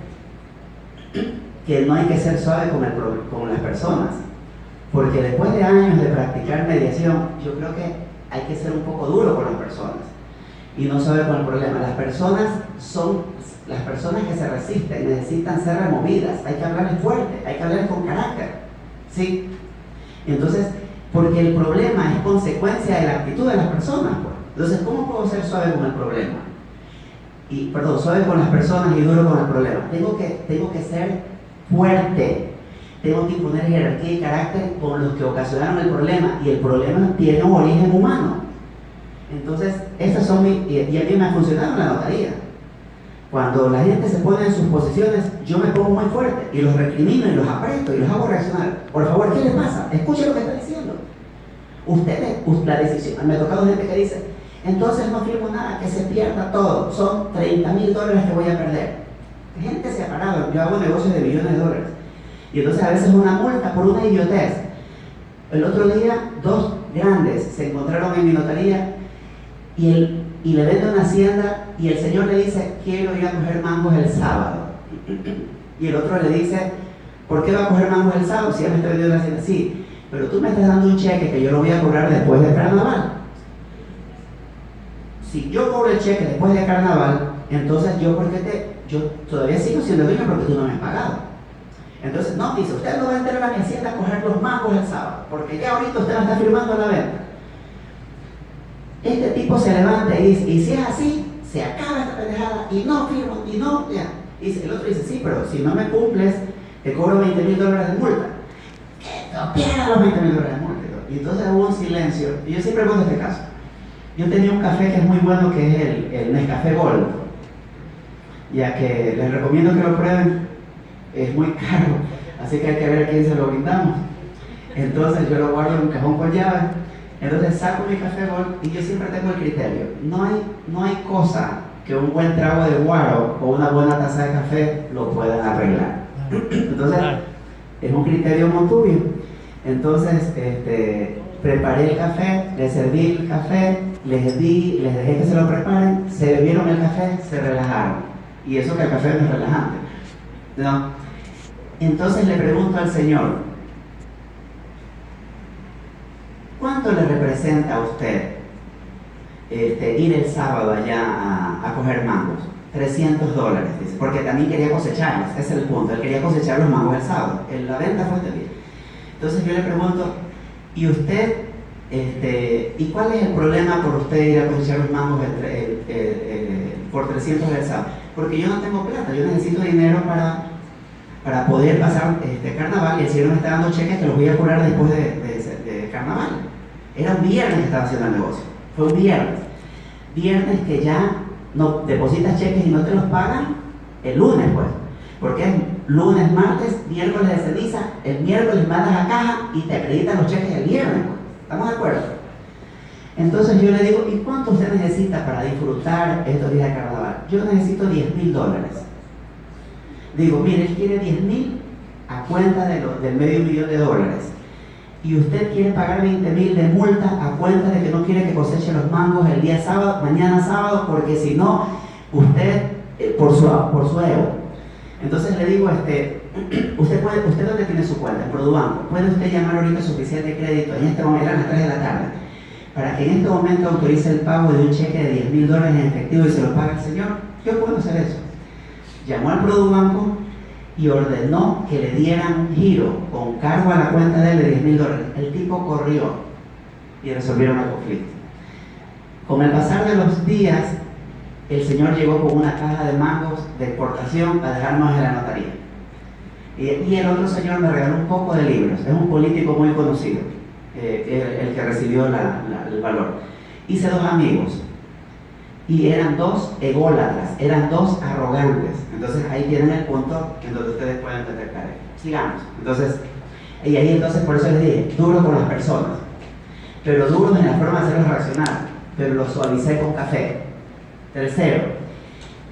que no hay que ser suave con las personas, porque después de años de practicar mediación, yo creo que hay que ser un poco duro con las personas y no suave con el problema. Las personas que se resisten necesitan ser removidas, hay que hablarles fuerte, hay que hablarles con carácter, ¿sí? Entonces, porque el problema es consecuencia de la actitud de las personas, pues. Entonces, ¿cómo puedo ser suave con el problema? Suave con las personas y duro con el problema. Tengo que ser fuerte, tengo que imponer jerarquía y carácter con los que ocasionaron el problema, y el problema tiene un origen humano. Entonces, esas son y a mí me ha funcionado en la notaría. Cuando la gente se pone en sus posiciones, yo me pongo muy fuerte y los recrimino y los aprieto y los hago reaccionar. Por favor, ¿qué les pasa? Escuchen lo que está diciendo. La decisión. Me ha tocado gente que dice, entonces no firmo nada, que se pierda todo, son $30,000 que voy a perder. Gente se ha parado, yo hago negocios de millones de dólares. Y entonces a veces una multa por una idiotez. El otro día, dos grandes se encontraron en mi notaría y le vende una hacienda y el señor le dice, quiero ir a coger mangos el sábado. Y el otro le dice, ¿por qué va a coger mangos el sábado si ya me está vendiendo la hacienda? Sí, pero tú me estás dando un cheque que yo lo voy a cobrar después del carnaval. Si yo cobro el cheque después del carnaval, entonces yo todavía sigo siendo dueño porque tú no me has pagado. Entonces, no, dice, usted no va a entrar a mi hacienda a coger los mangos el sábado, porque ya ahorita usted me está firmando la venta. Este tipo se levanta y dice, y si es así, se acaba esta pendejada y no firmo, y no, ya. Y el otro dice, sí, pero si no me cumples, te cobro $20,000 de multa. Que no pierda los $20,000 de multa. Y entonces hubo un silencio, y yo siempre pongo este caso. Yo tenía un café que es muy bueno, que es el Nescafé Gold, ya que les recomiendo que lo prueben. Es muy caro, así que hay que ver a quién se lo brindamos. Entonces yo lo guardo en un cajón con llave Entonces saco mi café Gold y yo siempre tengo el criterio. No hay cosa que un buen trago de guaro o una buena taza de café lo puedan arreglar. Entonces, es un criterio monturbio. Entonces, preparé el café, les serví el café, les dejé que se lo preparen, se bebieron el café, se relajaron. Y eso que el café no es relajante, ¿no? Entonces le pregunto al Señor, ¿cuánto le representa a usted ir el sábado allá a coger mangos? $300, dice, porque también quería cosecharlos, ese es el punto, él quería cosechar los mangos el sábado, la venta fue este día. Entonces yo le pregunto, ¿y usted, y cuál es el problema por usted ir a cosechar los mangos por $300 el sábado? Porque yo no tengo plata, yo necesito dinero para poder pasar carnaval, y el Señor me está dando cheques que los voy a curar después de carnaval. Era un viernes que estaba haciendo el negocio, fue un viernes que ya no depositas cheques y no te los pagan el lunes, pues, porque es lunes, martes, miércoles de ceniza, el miércoles mandas a caja y te acreditan los cheques el viernes, pues. ¿Estamos de acuerdo? Entonces yo le digo, ¿y cuánto usted necesita para disfrutar estos días de carnaval? Yo necesito $10,000. Digo, mire, él quiere 10,000 a cuenta del $500,000 y usted quiere pagar 20,000 de multa a cuenta de que no quiere que coseche los mangos el día sábado, mañana sábado, porque si no, usted, por su ego. Entonces le digo, ¿usted dónde tiene su cuenta? En Produbanco. ¿Puede usted llamar ahorita a su oficial de crédito en este momento a las 3 de la tarde para que en este momento autorice el pago de un cheque de $10,000 en efectivo y se lo pague al señor? Yo puedo hacer eso. Llamó al Produbanco y ordenó que le dieran un giro con cargo a la cuenta de él de $10,000. El tipo corrió y resolvieron el conflicto. Con el pasar de los días, el señor llegó con una caja de mangos de exportación a dejarnos en la notaría. Y el otro señor me regaló un poco de libros. Es un político muy conocido, el que recibió el valor. Hice 2 amigos. Y eran 2 ególatras, eran 2 arrogantes. Entonces ahí tienen el punto en donde ustedes pueden detectar. Sigamos. Entonces por eso les dije, duro con las personas, pero duros en la forma de hacerlos reaccionar, pero los suavicé con café. Tercero,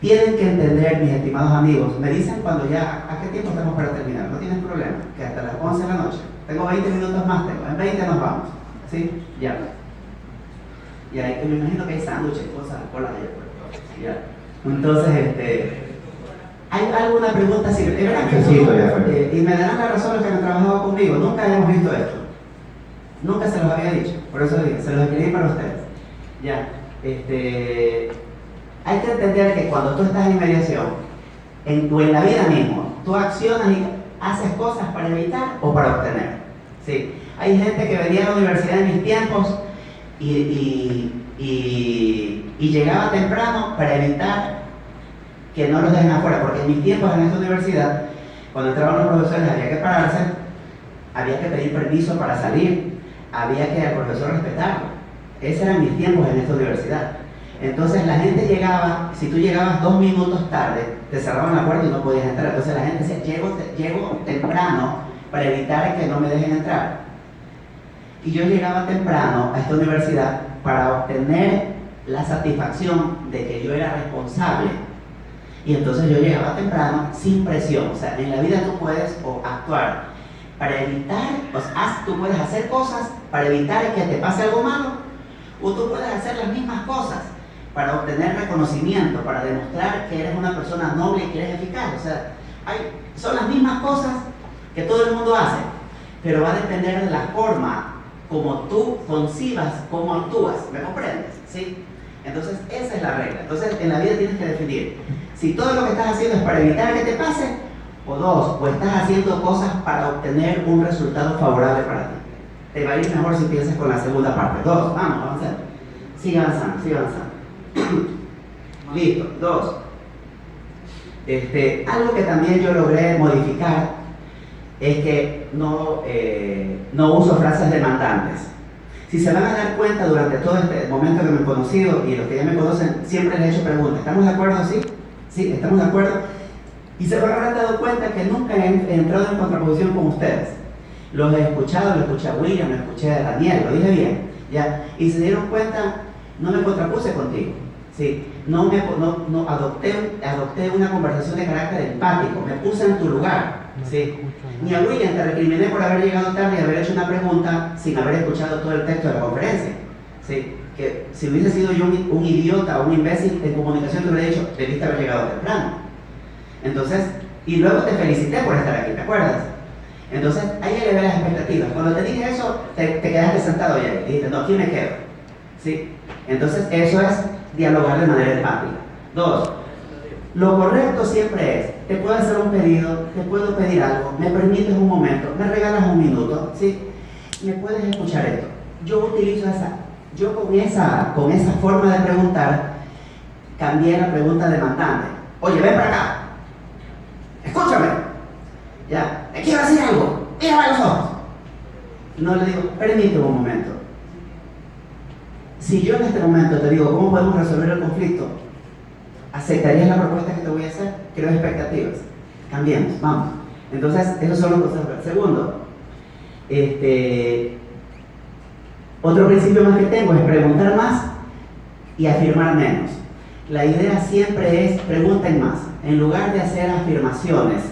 tienen que entender, mis estimados amigos, me dicen cuando ya, ¿a qué tiempo estamos para terminar? No tienen problema, que hasta las 11 de la noche. Tengo 20 minutos más, en 20 nos vamos. ¿Sí? Ya. Y ahí me imagino que hay sándwiches, cosas, colas de ya. Entonces, ¿hay alguna pregunta? Sí, y me darán la razón los que han trabajado conmigo. Nunca hemos visto esto. Nunca se los había dicho. Por eso dije, se los escribí para ustedes. Ya. Hay que entender que cuando tú estás en mediación, o en la vida mismo, tú accionas y haces cosas para evitar o para obtener. ¿Sí? Hay gente que venía a la universidad en mis tiempos y llegaba temprano para evitar que no los dejen afuera, porque en mis tiempos en esta universidad, cuando entraban los profesores había que pararse, había que pedir permiso para salir, había que al profesor respetarlo. Esos eran mis tiempos en esta universidad. Entonces la gente llegaba, si tú llegabas 2 minutos tarde, te cerraban la puerta y no podías entrar. Entonces la gente decía, llego temprano para evitar que no me dejen entrar. Y yo llegaba temprano a esta universidad para obtener la satisfacción de que yo era responsable. Y entonces yo llegaba temprano sin presión. O sea, en la vida tú puedes actuar para evitar, tú puedes hacer cosas para evitar que te pase algo malo, o tú puedes hacer las mismas cosas para obtener reconocimiento, para demostrar que eres una persona noble y que eres eficaz. O sea, son las mismas cosas que todo el mundo hace, pero va a depender de la forma como tú concibas cómo actúas. ¿Me comprendes? ¿Sí? Entonces, esa es la regla. Entonces, en la vida tienes que definir si todo lo que estás haciendo es para evitar que te pase, o 2, o estás haciendo cosas para obtener un resultado favorable para ti. Te va a ir mejor si piensas con la segunda parte. 2, vamos, avanzar. Sigue avanzando. Listo. 2. Algo que también yo logré modificar es que no uso frases demandantes. Si se van a dar cuenta durante todo este momento que me he conocido, y los que ya me conocen, siempre les he hecho preguntas. ¿Estamos de acuerdo? ¿Sí? ¿Sí? ¿Estamos de acuerdo? Y se habrán dado cuenta que nunca he entrado en contraposición con ustedes. Los he escuchado, lo escuché a William, lo escuché a Daniel, lo dije bien. ¿ya? Y se dieron cuenta, no me contrapuse contigo, ¿sí? No adopté una conversación de carácter empático, me puse en tu lugar, ¿sí? Ni a William te recriminé por haber llegado tarde y haber hecho una pregunta sin haber escuchado todo el texto de la conferencia, ¿sí? Que si hubiese sido yo un idiota o un imbécil en comunicación te hubiera dicho, debiste haber llegado temprano. Entonces, y luego te felicité por estar aquí, ¿te acuerdas? Entonces, ahí elevé las expectativas. Cuando te dije eso, te quedaste sentado y ahí dijiste, no, aquí me quedo, ¿sí? Entonces, eso es dialogar de manera empática. 2. Lo correcto siempre es, te puedo hacer un pedido, te puedo pedir algo, me permites un momento, me regalas un minuto, ¿sí? Me puedes escuchar esto. Yo utilizo con esa forma de preguntar, cambié la pregunta demandante. Oye, ven para acá, escúchame, ya, te quiero decir algo, mírame a los ojos. No le digo, permíteme un momento. Si yo en este momento te digo, ¿cómo podemos resolver el conflicto? ¿Aceptarías la propuesta que te voy a hacer? Creo expectativas. Cambiemos, vamos. Entonces, esos son los conceptos. Segundo, otro principio más que tengo es preguntar más y afirmar menos. La idea siempre es pregunten más. En lugar de hacer afirmaciones,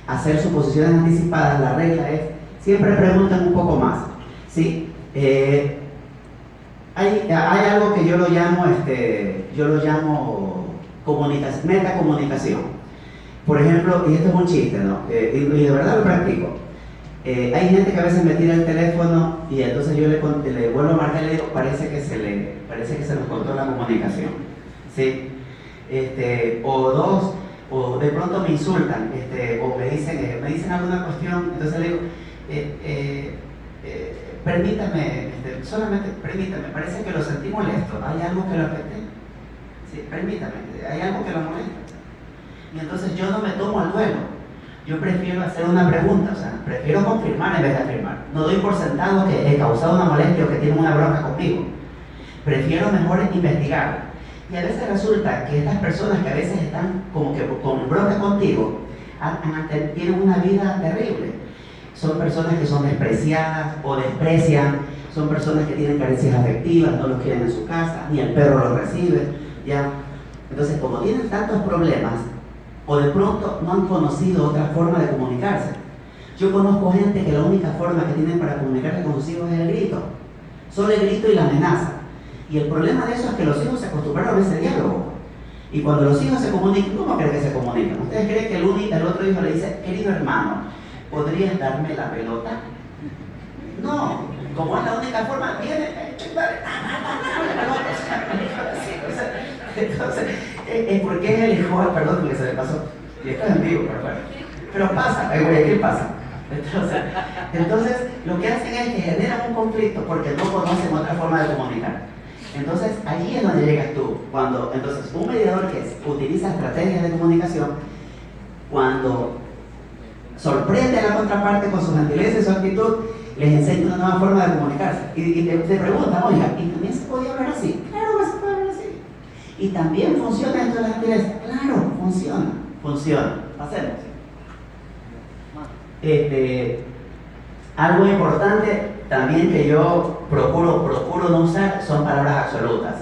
hacer suposiciones anticipadas, la regla es siempre pregunten un poco más, ¿sí? Hay algo que yo lo llamo metacomunicación. Por ejemplo, y esto es un chiste, ¿no? Y de verdad lo practico. Hay gente que a veces me tira el teléfono y entonces yo le vuelvo a marcar y le digo, parece que se nos cortó la comunicación, ¿sí? O de pronto me insultan, o me dicen alguna cuestión, entonces le digo, permítame, solamente permítame, parece que lo sentí molesto, ¿hay algo que lo afecte? Sí, permítame, ¿hay algo que lo molesta? Y entonces yo no me tomo al duelo. Yo prefiero hacer una pregunta, o sea, prefiero confirmar en vez de afirmar. No doy por sentado que he causado una molestia o que tienen una bronca conmigo. Prefiero mejor investigar. Y a veces resulta que estas personas que a veces están como que con bronca contigo, tienen una vida terrible. Son personas que son despreciadas o desprecian, son personas que tienen carencias afectivas, no los quieren en su casa, ni el perro los recibe, ¿ya? Entonces, como tienen tantos problemas, o de pronto no han conocido otra forma de comunicarse. Yo conozco gente que la única forma que tienen para comunicarse con sus hijos es el grito. Solo el grito y la amenaza. Y el problema de eso es que los hijos se acostumbraron a ese diálogo. Y cuando los hijos se comunican, ¿cómo creen que se comunican? ¿Ustedes creen que el otro hijo le dice, querido hermano, ¿podrías darme la pelota? No, como es la única forma, viene, entonces, ¿por qué él dijo, perdón, porque se le pasó? Y esto es en vivo, pero pasa, ¿qué pasa? Entonces, lo que hacen es que generan un conflicto porque no conocen otra forma de comunicar. Entonces, allí es donde llegas tú. Entonces, un mediador que utiliza estrategias de comunicación, cuando sorprende a la contraparte con su gentileza y su actitud, les enseña una nueva forma de comunicarse. Y te preguntan, oiga, ¿y también se podía hablar así? Claro que se puede hablar así. ¿Y también funciona esto de la gentileza? Claro, funciona. Hacemos. Algo importante también que yo procuro no usar son palabras absolutas.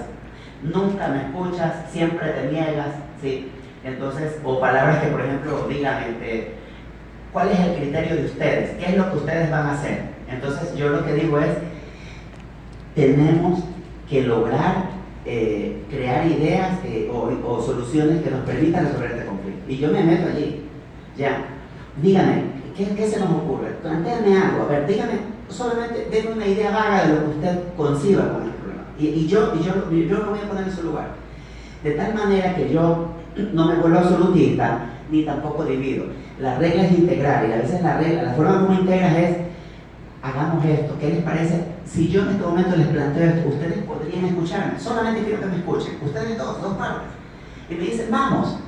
Nunca me escuchas, siempre te niegas, ¿sí? Entonces, o palabras que, por ejemplo, digan, ¿cuál es el criterio de ustedes? ¿Qué es lo que ustedes van a hacer? Entonces, yo lo que digo es, tenemos que lograr crear ideas o soluciones que nos permitan resolver este conflicto. Y yo me meto allí, ya. Dígame, ¿qué se nos ocurre? Plantéame algo, a ver, dígame, solamente denme una idea vaga de lo que usted conciba con el problema. Y yo me voy a poner en su lugar. De tal manera que yo no me vuelvo absolutista, ni tampoco divido. La regla es integrar, y a veces la forma como integras es, hagamos esto, ¿qué les parece? Si yo en este momento les planteo esto, ustedes podrían escucharme, solamente quiero que me escuchen, ustedes dos partes. Y me dicen, vamos.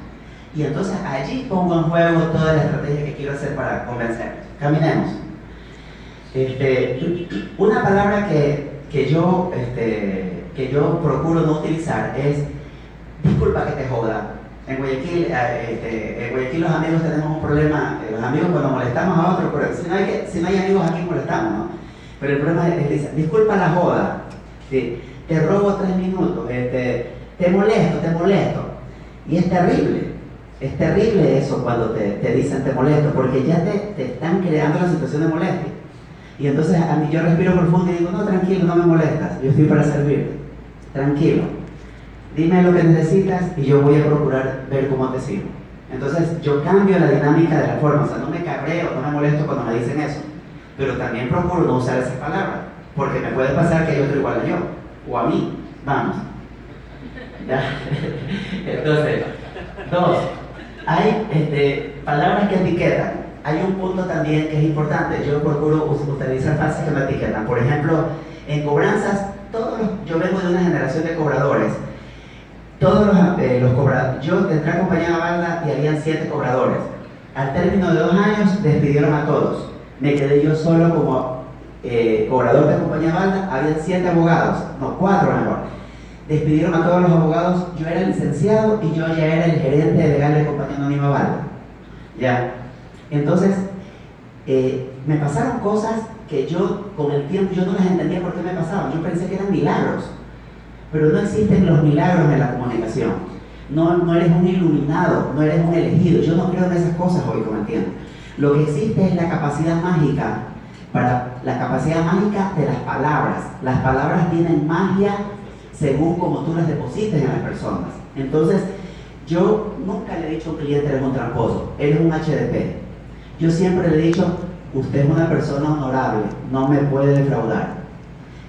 Y entonces allí pongo en juego toda la estrategia que quiero hacer para convencerlos. Caminemos. Una palabra que yo procuro no utilizar es disculpa que te joda. En Guayaquil los amigos tenemos un problema, los amigos cuando molestamos a otros, pero si no hay amigos aquí molestamos, ¿no? Pero el problema es, dicen, disculpa la joda, Sí, te robo 3 minutos, te molesto. Y es terrible eso cuando te dicen te molesto, porque ya te están creando la situación de molestia. Y entonces a mí yo respiro profundo y digo, no, tranquilo, no me molestas, yo estoy para servirte, tranquilo. Dime lo que necesitas y yo voy a procurar ver cómo te sirvo. Entonces yo cambio la dinámica de la forma, o sea, no me cabreo, no me molesto cuando me dicen eso, pero también procuro no usar esas palabras, porque me puede pasar que hay otro igual a yo, o a mí, vamos. ¿Ya? Entonces, 2, hay palabras que etiquetan. Hay un punto también que es importante, yo procuro utilizar frases que me etiquetan. Por ejemplo, en cobranzas, yo vengo de una generación de cobradores. Todos los cobradores, yo entré a compañía Navalda y habían 7 cobradores. Al término de 2 años despidieron a todos. Me quedé yo solo como cobrador de compañía Navalda, habían 7 abogados, no 4 mejor. Despidieron a todos los abogados, yo era licenciado y yo ya era el gerente legal de compañía anónima Navalda. Ya. Entonces, me pasaron cosas que yo, con el tiempo, yo no las entendía por qué me pasaban. Yo pensé que eran milagros. Pero no existen los milagros en la comunicación. No eres un iluminado, no eres un elegido. Yo no creo en esas cosas hoy, como entiendo. Lo que existe es la capacidad mágica, la capacidad mágica de las palabras. Las palabras tienen magia según como tú las deposites en las personas. Entonces, yo nunca le he dicho a un cliente, eres un tramposo, eres un HDP. Yo siempre le he dicho, usted es una persona honorable, no me puede defraudar.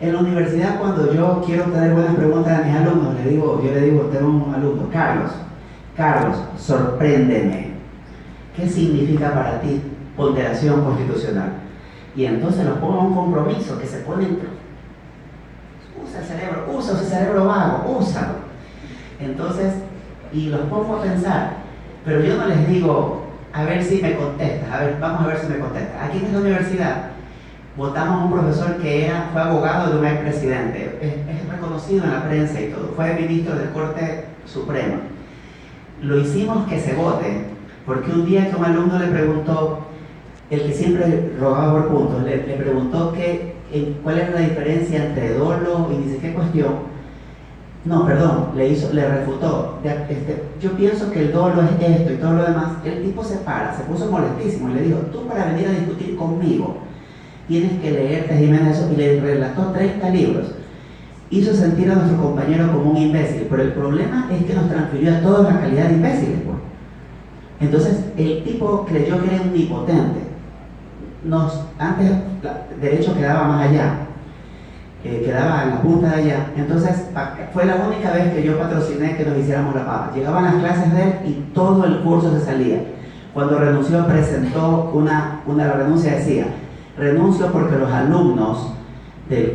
En la universidad, cuando yo quiero tener buenas preguntas a mis alumnos, yo le digo, tengo un alumno, Carlos, sorpréndeme. ¿Qué significa para ti ponderación constitucional? Y entonces los pongo a un compromiso que se ponen, usa ese cerebro vago, úsalo. Entonces, y los pongo a pensar, pero yo no les digo, a ver si me contestas, vamos a ver si me contestas. Aquí en esta universidad votamos a un profesor que fue abogado de un expresidente, es reconocido en la prensa y todo, fue ministro de Corte Suprema. Lo hicimos que se vote, porque un día que un alumno le preguntó, el que siempre rogaba por puntos, le preguntó cuál era la diferencia entre dolo y ni sé qué cuestión. No, perdón, le refutó. Yo pienso que el dolo es esto y todo lo demás. El tipo se puso molestísimo y le dijo, tú para venir a discutir conmigo tienes que leerte Jiménez eso, y le relató 30 libros. Hizo sentir a nuestro compañero como un imbécil, pero el problema es que nos transfirió a todos la calidad de imbéciles. Pues. Entonces, el tipo creyó que era un impotente. Antes, derecho quedaba más allá. Quedaba en la punta de allá. Entonces, fue la única vez que yo patrociné que nos hiciéramos la pava. Llegaban las clases de él y todo el curso se salía. Cuando renunció, presentó la renuncia, decía, renuncio porque los alumnos del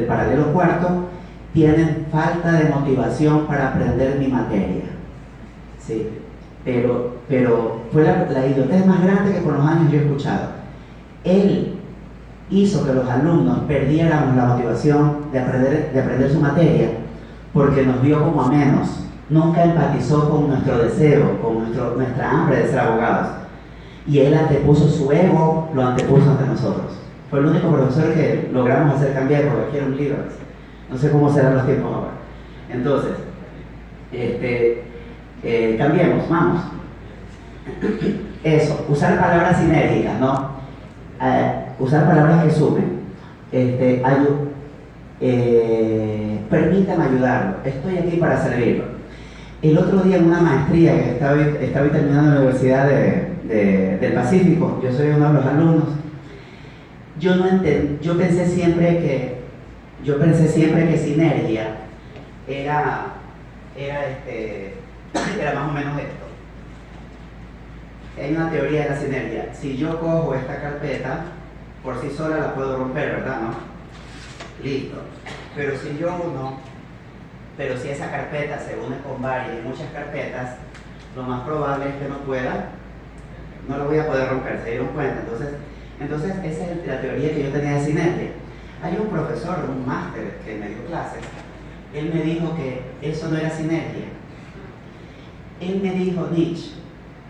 paralelo cuarto tienen falta de motivación para aprender mi materia. Sí, pero fue la idiotez más grande que por los años yo he escuchado. Él hizo que los alumnos perdiéramos la motivación de aprender su materia porque nos vio como a menos. Nunca empatizó con nuestro deseo, con nuestra hambre de ser abogados. Y él antepuso su ego, lo antepuso ante nosotros. Fue el único profesor que logramos hacer cambiar, porque aquí era un libro. No sé cómo serán los tiempos ahora. Entonces, cambiemos, vamos. Eso, usar palabras sinérgicas, ¿no? Usar palabras que sumen. Permítame ayudarlo, estoy aquí para servirlo. El otro día en una maestría que estaba terminando en la Universidad del Pacífico, yo soy uno de los alumnos, yo pensé siempre que sinergia era más o menos esto. Hay una teoría de la sinergia. Si yo cojo esta carpeta, por sí sola la puedo romper, ¿verdad? ¿No? Listo. Pero si esa carpeta se une con varias y muchas carpetas, lo más probable es que no lo voy a poder romper, ¿se dieron cuenta? Entonces esa es la teoría que yo tenía de sinergia. Hay un profesor, un máster que me dio clases, él me dijo que eso no era sinergia. Él me dijo, Nietzsche,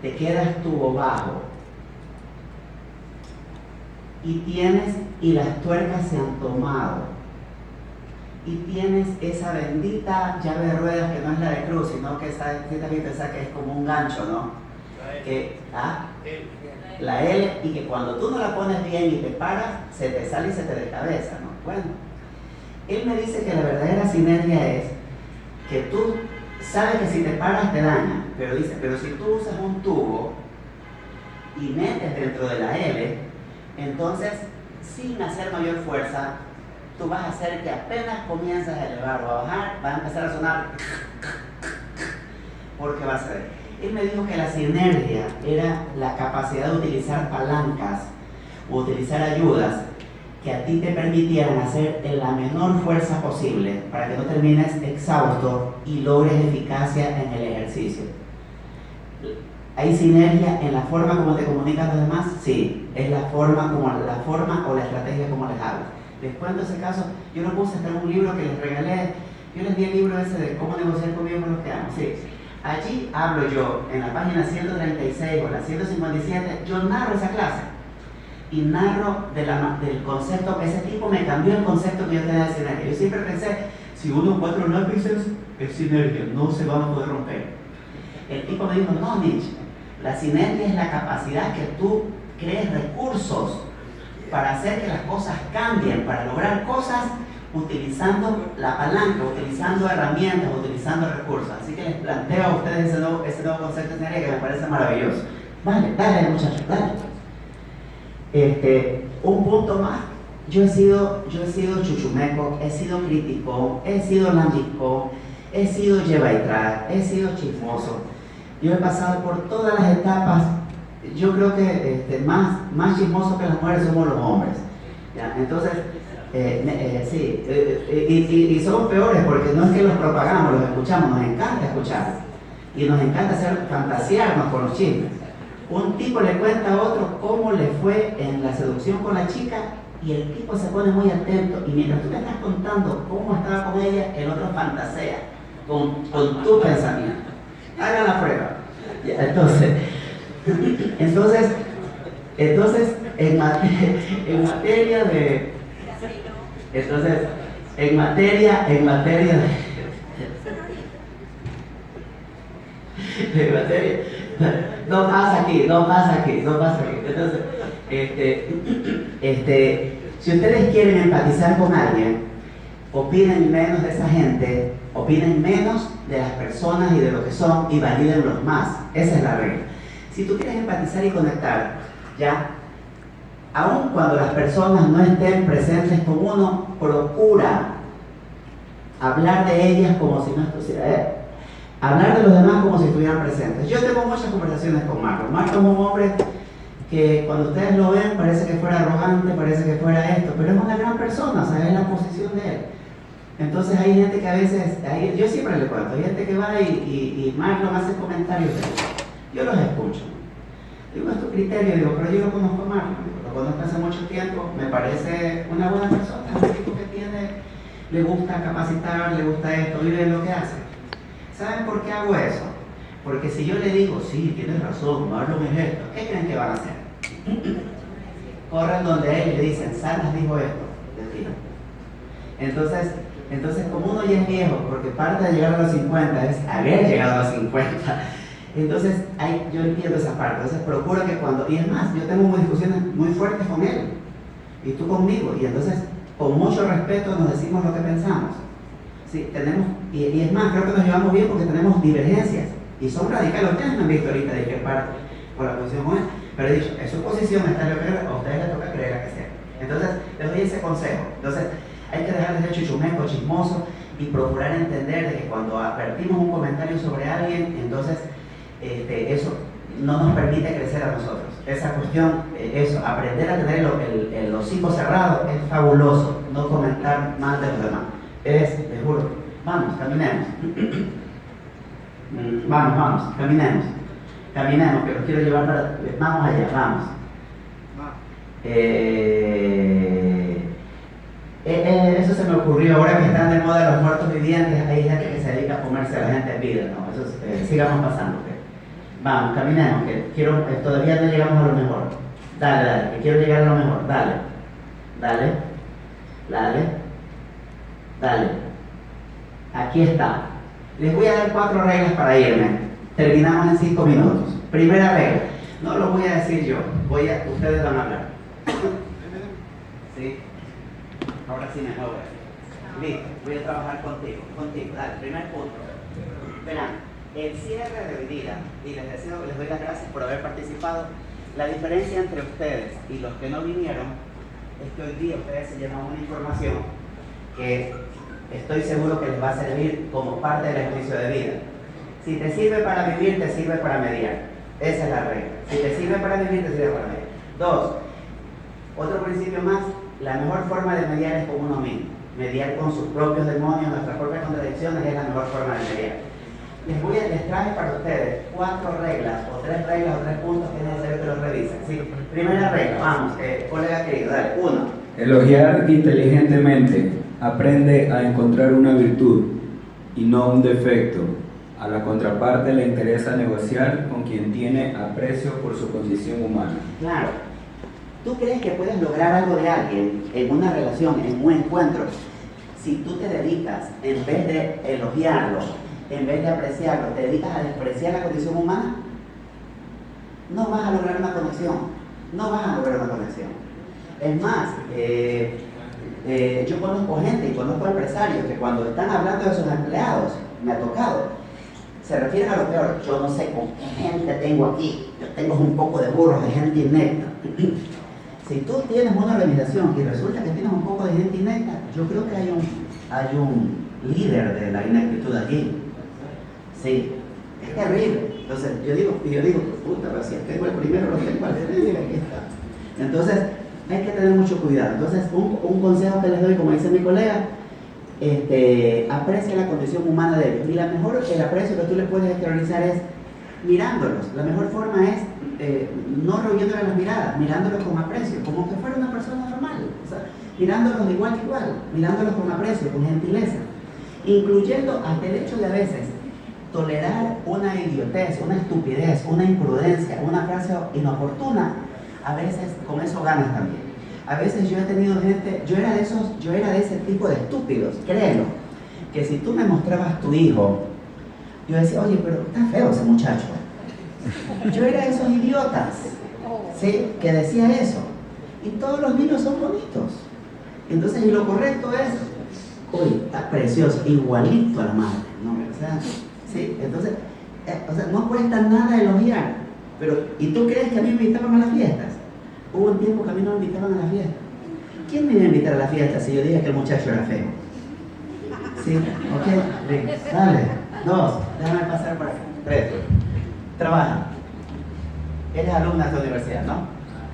te quedas tubo bajo y las tuercas se han tomado. y tienes esa bendita llave de ruedas que no es la de cruz, sino que esa que es como un gancho, ¿no? La L, y que cuando tú no la pones bien y te paras, se te sale y se te descabeza, ¿no? Bueno, él me dice que la verdadera sinergia es que tú sabes que si te paras te daña, pero dice, pero si tú usas un tubo y metes dentro de la L, entonces sin hacer mayor fuerza, tú vas a hacer que apenas comienzas a elevar o a bajar, va a empezar a sonar porque va a ser. Él me dijo que la sinergia era la capacidad de utilizar palancas o utilizar ayudas que a ti te permitieran hacer en la menor fuerza posible para que no termines exhausto y logres eficacia en el ejercicio. ¿Hay sinergia en la forma como te comunicas a los demás? Sí, es la forma o la estrategia como les hablas. Les cuento ese caso, yo lo puse hasta en un libro que les regalé, yo les di el libro ese de cómo negociar conmigo con los que amo, sí. Allí hablo yo, en la página 136 o la 157, yo narro esa clase y narro del concepto, ese tipo me cambió el concepto que yo tenía de sinergia. Yo siempre pensé, si uno 4 lápices es sinergia, no se van a poder romper. El tipo me dijo, no, Mitch, la sinergia es la capacidad que tú crees recursos para hacer que las cosas cambien, para lograr cosas utilizando la palanca, utilizando herramientas, utilizando recursos. Así que les planteo a ustedes ese nuevo concepto de sinergia que me parece maravilloso. Vale, dale muchachos, dale. Un punto más. Yo he sido chuchumeco, he sido crítico, he sido lambisco, he sido lleva y trae, he sido chismoso. Yo he pasado por todas las etapas. Yo creo que más chismosos que las mujeres somos los hombres. ¿Ya? Entonces, sí, y somos peores porque no es que los propagamos, los escuchamos, nos encanta escuchar y nos encanta fantasearnos con los chismes. Un tipo le cuenta a otro cómo le fue en la seducción con la chica y el tipo se pone muy atento y mientras tú le estás contando cómo estaba con ella, el otro fantasea con tu pensamiento. Hagan la prueba. Entonces en materia de no pasa aquí. Entonces, si ustedes quieren empatizar con alguien, opinen menos de esa gente, opinen menos de las personas y de lo que son y valídenlos más. Esa es la regla. Si tú quieres empatizar y conectar, ya, aun cuando las personas no estén presentes con uno, procura hablar de ellas como si no estuvieran, hablar de los demás como si estuvieran presentes. Yo tengo muchas conversaciones con Marco. Marco es un hombre que cuando ustedes lo ven parece que fuera arrogante, parece que fuera esto, pero es una gran persona, o sea, es la posición de él. Entonces hay gente que a veces, yo siempre le cuento, hay gente que va y Marco me hace comentarios de eso. Yo los escucho. Digo, es tu criterio, digo, pero yo lo conozco a Marco, lo conozco hace mucho tiempo, me parece una buena persona, es un tipo que le gusta capacitar, le gusta esto, vive lo que hace. ¿Saben por qué hago eso? Porque si yo le digo, sí, tienes razón, Marlon es esto, ¿qué creen que van a hacer? Corren donde él y le dicen, Salas dijo esto, de ti. Entonces, como uno ya es viejo, porque parte de llegar a los 50 es haber llegado a los 50, entonces yo entiendo esa parte. Entonces procuro que y es más, yo tengo discusiones muy fuertes con él, y tú conmigo, y entonces con mucho respeto nos decimos lo que pensamos. Sí, y es más, creo que nos llevamos bien porque tenemos divergencias, y son radicales. Ustedes me han visto ahorita discrepar por la posición con él, pero he dicho, es su posición, está lo que a ustedes les toca creer a que sea. Entonces, les doy ese consejo. Entonces, hay que dejar de ser chuchumeco, chismoso, y procurar entender de que cuando advertimos un comentario sobre alguien, entonces eso no nos permite crecer a nosotros. Esa cuestión, aprender a tener el hocico cerrado es fabuloso, no comentar más de los demás. Les juro, vamos, caminemos. Vamos, caminemos, que los quiero llevar vamos allá, vamos. Eso se me ocurrió ahora que están de moda los muertos vivientes. Hay gente que se dedica a comerse a la gente en vida, ¿no? Eso sigamos pasando. ¿Okay? Vamos, caminemos, que todavía no llegamos a lo mejor. Dale, que quiero llegar a lo mejor. Dale. Dale. Aquí está. Les voy a dar 4 reglas para irme. Terminamos en 5 minutos. Primera regla. No lo voy a decir yo. Ustedes van a hablar. ¿Sí? Ahora sí me muevo. Listo. Voy a trabajar contigo. Dale, primer punto. Verán, el cierre de hoy día, y les doy las gracias por haber participado. La diferencia entre ustedes y los que no vinieron es que hoy día ustedes se llevan una información que estoy seguro que les va a servir como parte del ejercicio de vida. Si te sirve para vivir, te sirve para mediar. Esa es la regla. Si te sirve para vivir, te sirve para mediar. 2. Otro principio más, la mejor forma de mediar es con uno mismo. Mediar con sus propios demonios, nuestras propias contradicciones es la mejor forma de mediar. Les traje para ustedes 4 reglas, o 3 reglas, o 3 puntos que es necesario que los revisen. ¿Sí? Primera regla, vamos, colega querido, dale, 1. Elogiar inteligentemente. Aprende a encontrar una virtud y no un defecto. A la contraparte le interesa negociar con quien tiene aprecio por su condición humana. Claro. ¿Tú crees que puedes lograr algo de alguien en una relación, en un encuentro, si tú te dedicas, en vez de elogiarlo, en vez de apreciarlo, te dedicas a despreciar la condición humana? No vas a lograr una conexión. Es más, yo conozco gente y conozco empresarios que cuando están hablando de sus empleados, me ha tocado, se refieren a lo peor. Yo no sé con qué gente tengo aquí. Yo tengo un poco de burros, de gente inepta. Si tú tienes una organización y resulta que tienes un poco de gente inepta, yo creo que hay un líder de la ineptitud aquí. Sí, es terrible. Entonces, yo digo, puta, pero si tengo el primero, lo tengo al frente, aquí está. Entonces, hay que tener mucho cuidado. Entonces, un consejo que les doy, como dice mi colega, aprecia la condición humana de ellos. Y el aprecio que tú les puedes exteriorizar es mirándolos. La mejor forma es no revolviéndole las miradas, mirándolos con aprecio, como que fuera una persona normal. O sea, mirándolos de igual a igual, mirándolos con aprecio, con gentileza. Incluyendo hasta el hecho de a veces tolerar una idiotez, una estupidez, una imprudencia, una frase inoportuna, a veces con eso ganas también. A veces yo he tenido gente, yo era de ese tipo de estúpidos, créelo, que si tú me mostrabas tu hijo, yo decía, oye, pero está feo ese muchacho. Yo era de esos idiotas, ¿sí? Que decía eso. Y todos los niños son bonitos. Entonces, y lo correcto es, uy, está precioso, igualito a la madre, ¿no? O sea, ¿sí? Entonces, no cuesta nada elogiar. Pero, ¿y tú crees que a mí me invitaban a las fiestas? Hubo un tiempo que a mí no me invitaban a las fiestas. ¿Quién me iba a invitar a la fiesta si yo dije que el muchacho era feo? ¿Sí? ¿Ok? Dale. 2. Déjame pasar por aquí. 3. Trabaja. Eres alumna de la universidad, ¿no?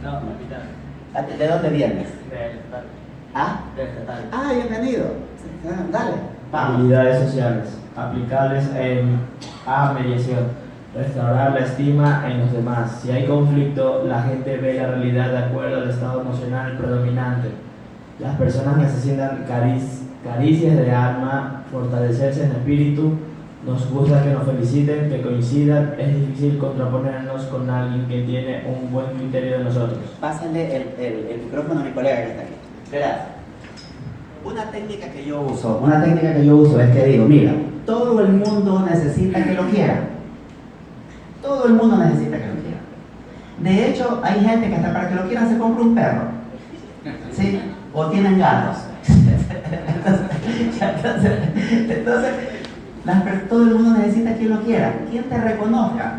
No, capitán. ¿De dónde vienes? Del estatal. ¿Ah? Del estatal. Ah, bienvenido. Dale. Vamos. Habilidades sociales aplicables a mediación. Restaurar la estima en los demás. Si hay conflicto, la gente ve la realidad de acuerdo al estado emocional predominante. Las personas necesitan caricias de alma, fortalecerse en espíritu. Nos gusta que nos feliciten, que coincidan. Es difícil contraponernos con alguien que tiene un buen criterio de nosotros. Pásale el micrófono a mi colega que está aquí. Verás, una técnica que yo uso es que digo, mira, todo el mundo necesita que lo quieran. Todo el mundo necesita que lo quieran. De hecho, hay gente que hasta para que lo quieran se compra un perro. ¿Sí? O tienen gatos. Entonces, todo el mundo necesita quien lo quiera. Quien te reconozca.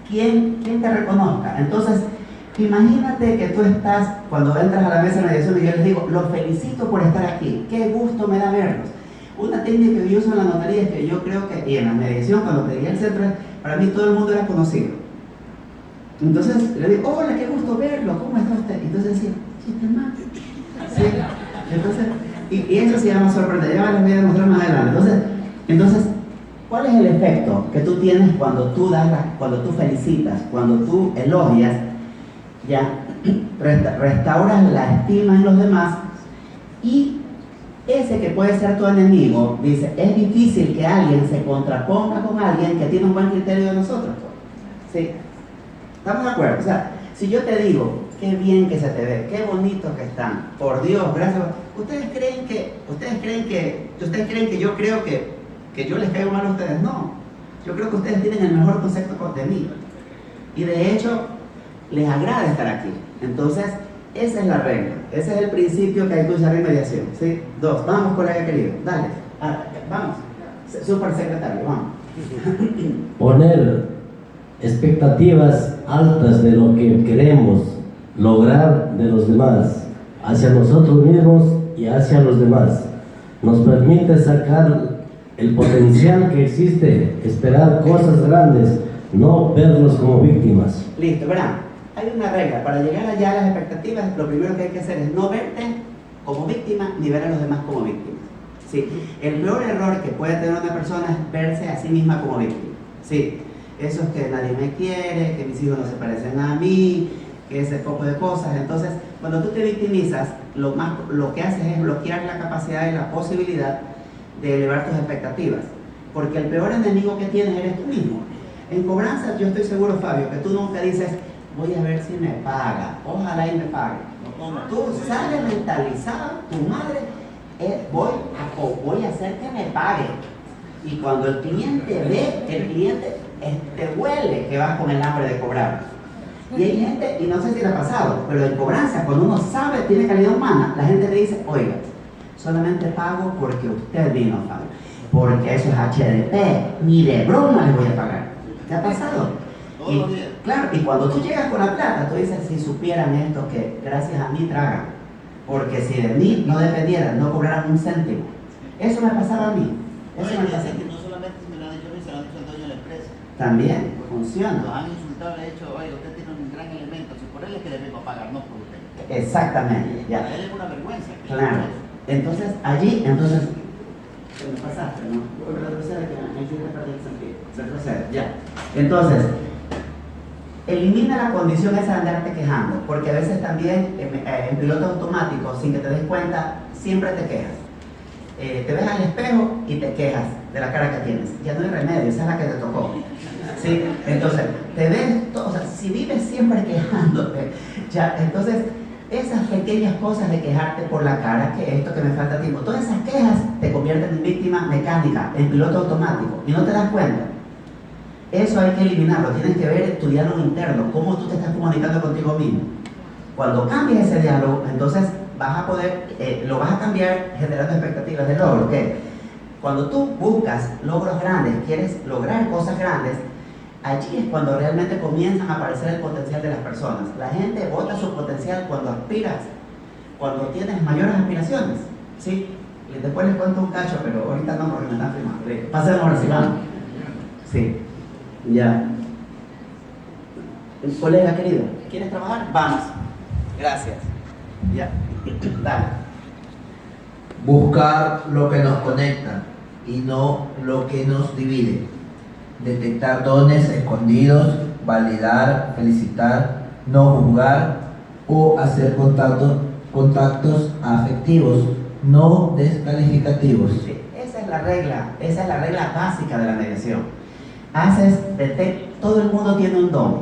¿Quién te reconozca? Entonces, imagínate que tú estás, cuando entras a la mesa de mediación y yo les digo, los felicito por estar aquí. Qué gusto me da verlos. Una técnica que yo uso en la notaría es que yo creo que, y en la mediación, cuando pedí el centro, para mí todo el mundo era conocido. Entonces le digo, hola, qué gusto verlo, ¿cómo está usted? Entonces decía, ¿chiste más? ¿Sí? Entonces, y eso se llama sorprender, ya les voy a demostrar más adelante. Entonces, ¿cuál es el efecto que tú tienes cuando tú felicitas, cuando tú elogias, ya restauras la estima en los demás? Y ese que puede ser tu enemigo, dice, es difícil que alguien se contraponga con alguien que tiene un buen criterio de nosotros. ¿Sí? ¿Estamos de acuerdo? O sea, si yo te digo, qué bien que se te ve, qué bonito que están. Por Dios, gracias. ¿Ustedes creen que yo creo que yo les caigo mal a ustedes? No. Yo creo que ustedes tienen el mejor concepto de mí. Y de hecho, les agrada estar aquí. Entonces, esa es la regla. Ese es el principio que hay que usar en mediación. ¿Sí? 2. Vamos, colega querido. Dale. Vamos. Super secretario, vamos. Poner expectativas altas de lo que queremos lograr de los demás hacia nosotros mismos y hacia los demás nos permite sacar el potencial que existe, esperar cosas grandes, no verlos como víctimas. Listo, verán, hay una regla. Para llegar allá a las expectativas, lo primero que hay que hacer es no verte como víctima ni ver a los demás como víctimas. Sí, el peor error que puede tener una persona es verse a sí misma como víctima. Sí, eso es que nadie me quiere, que mis hijos no se parecen a mí, que ese poco de cosas. Entonces, cuando tú te victimizas, lo que haces es bloquear la capacidad y la posibilidad de elevar tus expectativas. Porque el peor enemigo que tienes eres tú mismo. En cobranza, yo estoy seguro, Fabio, que tú nunca dices, voy a ver si me paga, ojalá y me pague. Tú sales mentalizado, tu madre, voy a hacer que me pague. Y cuando el cliente ve, el cliente te huele que vas con el hambre de cobrar. Y hay gente, y no sé si le ha pasado, pero en cobranza, cuando uno sabe, tiene calidad humana, la gente le dice, oiga, solamente pago porque usted vino, Fabio, porque eso es HDP, ni de broma les voy a pagar. ¿Te ha pasado? Y, claro, y cuando tú llegas con la plata, tú dices, si supieran esto, que gracias a mí tragan, porque si de mí no dependieran, no cobraran un céntimo. Eso me pasaba a mí. Eso me pasaba. Que no solamente se me lo han dicho a mí, se lo han dicho al dueño de la empresa. También, funciona. Los han insultado, le han dicho, oye, usted tiene un gran elemento, si por él es que le vengo a pagar, no por usted. Exactamente, ya. Para él es una vergüenza. Claro. Entonces, allí, se me pasaste, ¿no? Retrocede, que me hiciste perder el sentido. Retrocede, ya. Entonces, elimina la condición esa de andarte quejando, porque a veces también en piloto automático, sin que te des cuenta, siempre te quejas. Te ves al espejo y te quejas de la cara que tienes. Ya no hay remedio, esa es la que te tocó. ¿Sí? Entonces, te ves, o sea, si vives siempre quejándote, ya, entonces, esas pequeñas cosas de quejarte por la cara, que esto, que me falta tiempo, todas esas quejas te convierten en víctima mecánica, en piloto automático, y no te das cuenta. Eso hay que eliminarlo, tienes que ver tu diálogo interno, cómo tú te estás comunicando contigo mismo. Cuando cambies ese diálogo, entonces vas a poder, lo vas a cambiar generando expectativas de logro. ¿Qué? Cuando tú buscas logros grandes, quieres lograr cosas grandes, allí es cuando realmente comienzan a aparecer el potencial de las personas. La gente bota su potencial cuando aspiras, cuando tienes mayores aspiraciones. ¿Sí? Y después les cuento un cacho, pero ahorita no, porque me están filmando. Pasemos ahora sí, vamos. Sí. Ya. Colega querido, ¿quieres trabajar? Vamos. Gracias. Ya. Dale. Buscar lo que nos conecta y no lo que nos divide. Detectar dones escondidos, validar, felicitar, no juzgar o hacer contactos afectivos, no descalificativos. Sí, esa es la regla básica de la mediación. Todo el mundo tiene un don,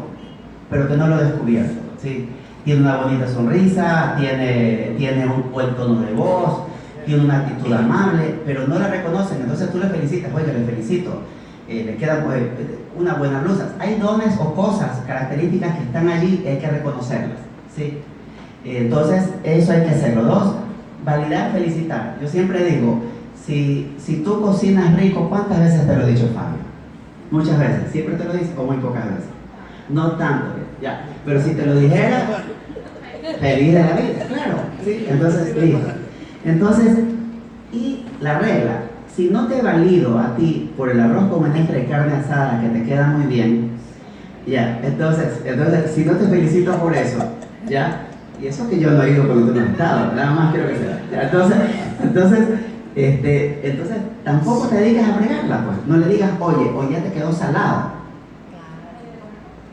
pero que no lo he descubierto. ¿Sí? Tiene una bonita sonrisa, tiene un buen tono de voz, tiene una actitud amable, pero no la reconocen. Entonces tú le felicitas, oye, le felicito, le queda una buena blusa. Hay dones o cosas, características que están allí, hay que reconocerlas. ¿Sí? Entonces, eso hay que hacerlo. 2, validar, felicitar. Yo siempre digo, si tú cocinas rico, ¿cuántas veces te lo he dicho, Fabio? Muchas veces. ¿Siempre te lo dices o muy pocas veces? No tanto, ya. Pero si te lo dijera, feliz de la vida, claro. ¿Sí? Entonces, listo. Entonces, y la regla, si no te valido a ti por el arroz con menestra y carne asada que te queda muy bien, ya, entonces, si no te felicito por eso, ya, y eso que yo no he ido cuando tú no has estado, nada más quiero que sea. Ya, entonces, tampoco te dediques a fregarla, pues. No le digas, oye, hoy ya te quedó salado.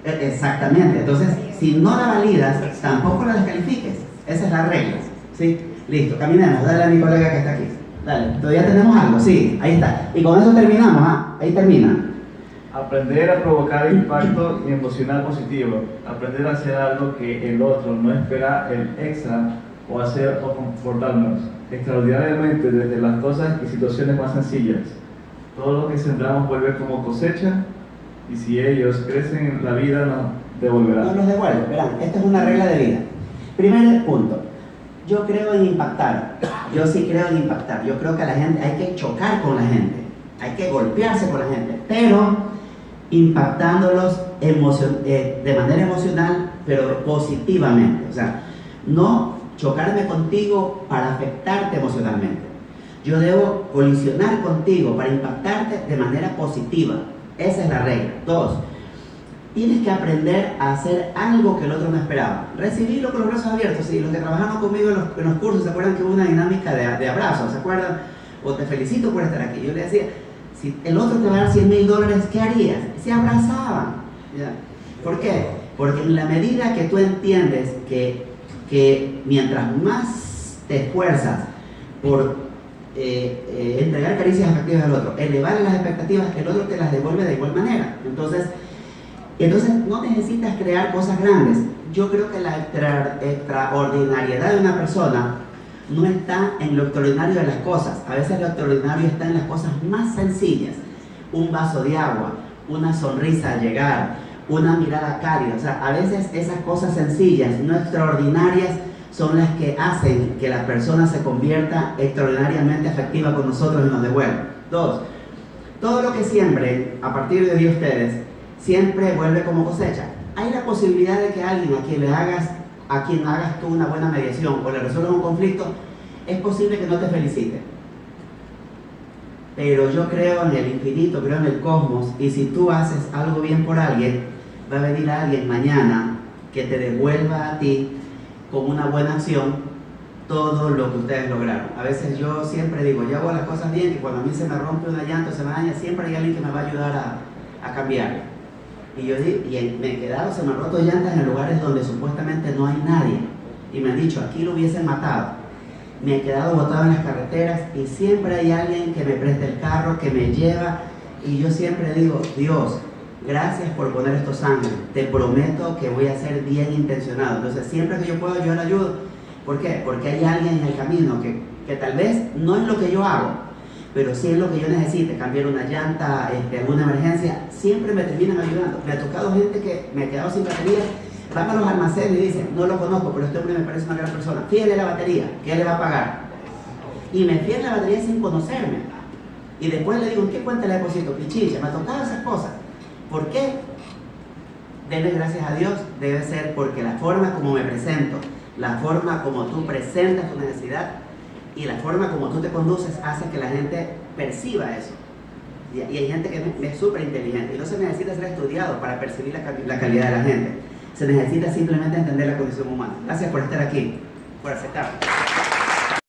Exactamente. Entonces, si no la validas, tampoco la descalifiques. Esa es la regla. ¿Sí? Listo, caminemos. Dale a mi colega que está aquí. Dale, ¿todavía tenemos algo? Sí, ahí está. Y con eso terminamos, ¿ah? Ahí termina. Aprender a provocar impacto emocional positivo. Aprender a hacer algo que el otro no espera el extra o hacer o comportarnos extraordinariamente desde las cosas y situaciones más sencillas. Todo lo que sembramos vuelve como cosecha y si ellos crecen en la vida nos devolverán. No los devuelve, verán, esta es una regla de vida. Primer punto, yo creo en impactar, yo sí creo en impactar, yo creo que a la gente hay que chocar con la gente, hay que golpearse con la gente, pero impactándolos de manera emocional, pero positivamente, o sea, no chocarme contigo para afectarte emocionalmente. Yo debo colisionar contigo para impactarte de manera positiva. Esa es la regla. 2. Tienes que aprender a hacer algo que el otro no esperaba. Recibirlo con los brazos abiertos. Sí, los que trabajaron conmigo en los cursos, ¿se acuerdan que hubo una dinámica de abrazos? ¿Se acuerdan? O te felicito por estar aquí. Yo le decía, si el otro te va a dar $100,000, ¿qué harías? Se abrazaban. ¿Ya? ¿Por qué? Porque en la medida que tú entiendes que mientras más te esfuerzas por entregar caricias afectivas al otro, elevar las expectativas, el otro te las devuelve de igual manera. Entonces no necesitas crear cosas grandes. Yo creo que la extraordinariedad de una persona no está en lo extraordinario de las cosas. A veces lo extraordinario está en las cosas más sencillas. Un vaso de agua, una sonrisa al llegar, una mirada cálida. O sea, a veces esas cosas sencillas, no extraordinarias, son las que hacen que la persona se convierta extraordinariamente afectiva con nosotros y nos devuelva. 2. Todo lo que siembren a partir de hoy ustedes, siempre vuelve como cosecha. Hay la posibilidad de que alguien a quien hagas tú una buena mediación o le resuelvas un conflicto, es posible que no te felicite. Pero yo creo en el infinito, creo en el cosmos, y si tú haces algo bien por alguien, va a venir alguien mañana que te devuelva a ti con una buena acción todo lo que ustedes lograron. A veces yo siempre digo, yo hago las cosas bien, y cuando a mí se me rompe una llanta o se me daña, siempre hay alguien que me va a ayudar a cambiar. Y yo digo, y me he quedado, se me han roto llantas en lugares donde supuestamente no hay nadie. Y me han dicho, aquí lo hubiesen matado. Me he quedado botado en las carreteras y siempre hay alguien que me presta el carro, que me lleva. Y yo siempre digo, Dios, gracias por poner estos ángeles. Te prometo que voy a ser bien intencionado. Entonces, siempre que yo puedo, yo le ayudo. ¿Por qué? Porque hay alguien en el camino que tal vez no es lo que yo hago, pero sí es lo que yo necesite, cambiar una llanta, alguna emergencia, siempre me terminan ayudando. Me ha tocado gente que me ha quedado sin batería, van a los almacenes y dicen, no lo conozco, pero este hombre me parece una gran persona, fíjale la batería, ¿qué le va a pagar? Y me fíjale la batería sin conocerme. Y después le digo, ¿en qué cuenta le deposito? Pichicha, me ha tocado esas cosas. ¿Por qué? Denle gracias a Dios, debe ser porque la forma como me presento, la forma como tú presentas tu necesidad y la forma como tú te conduces hace que la gente perciba eso. Y hay gente que es súper inteligente y no se necesita ser estudiado para percibir la calidad de la gente. Se necesita simplemente entender la condición humana. Gracias por estar aquí, por aceptar.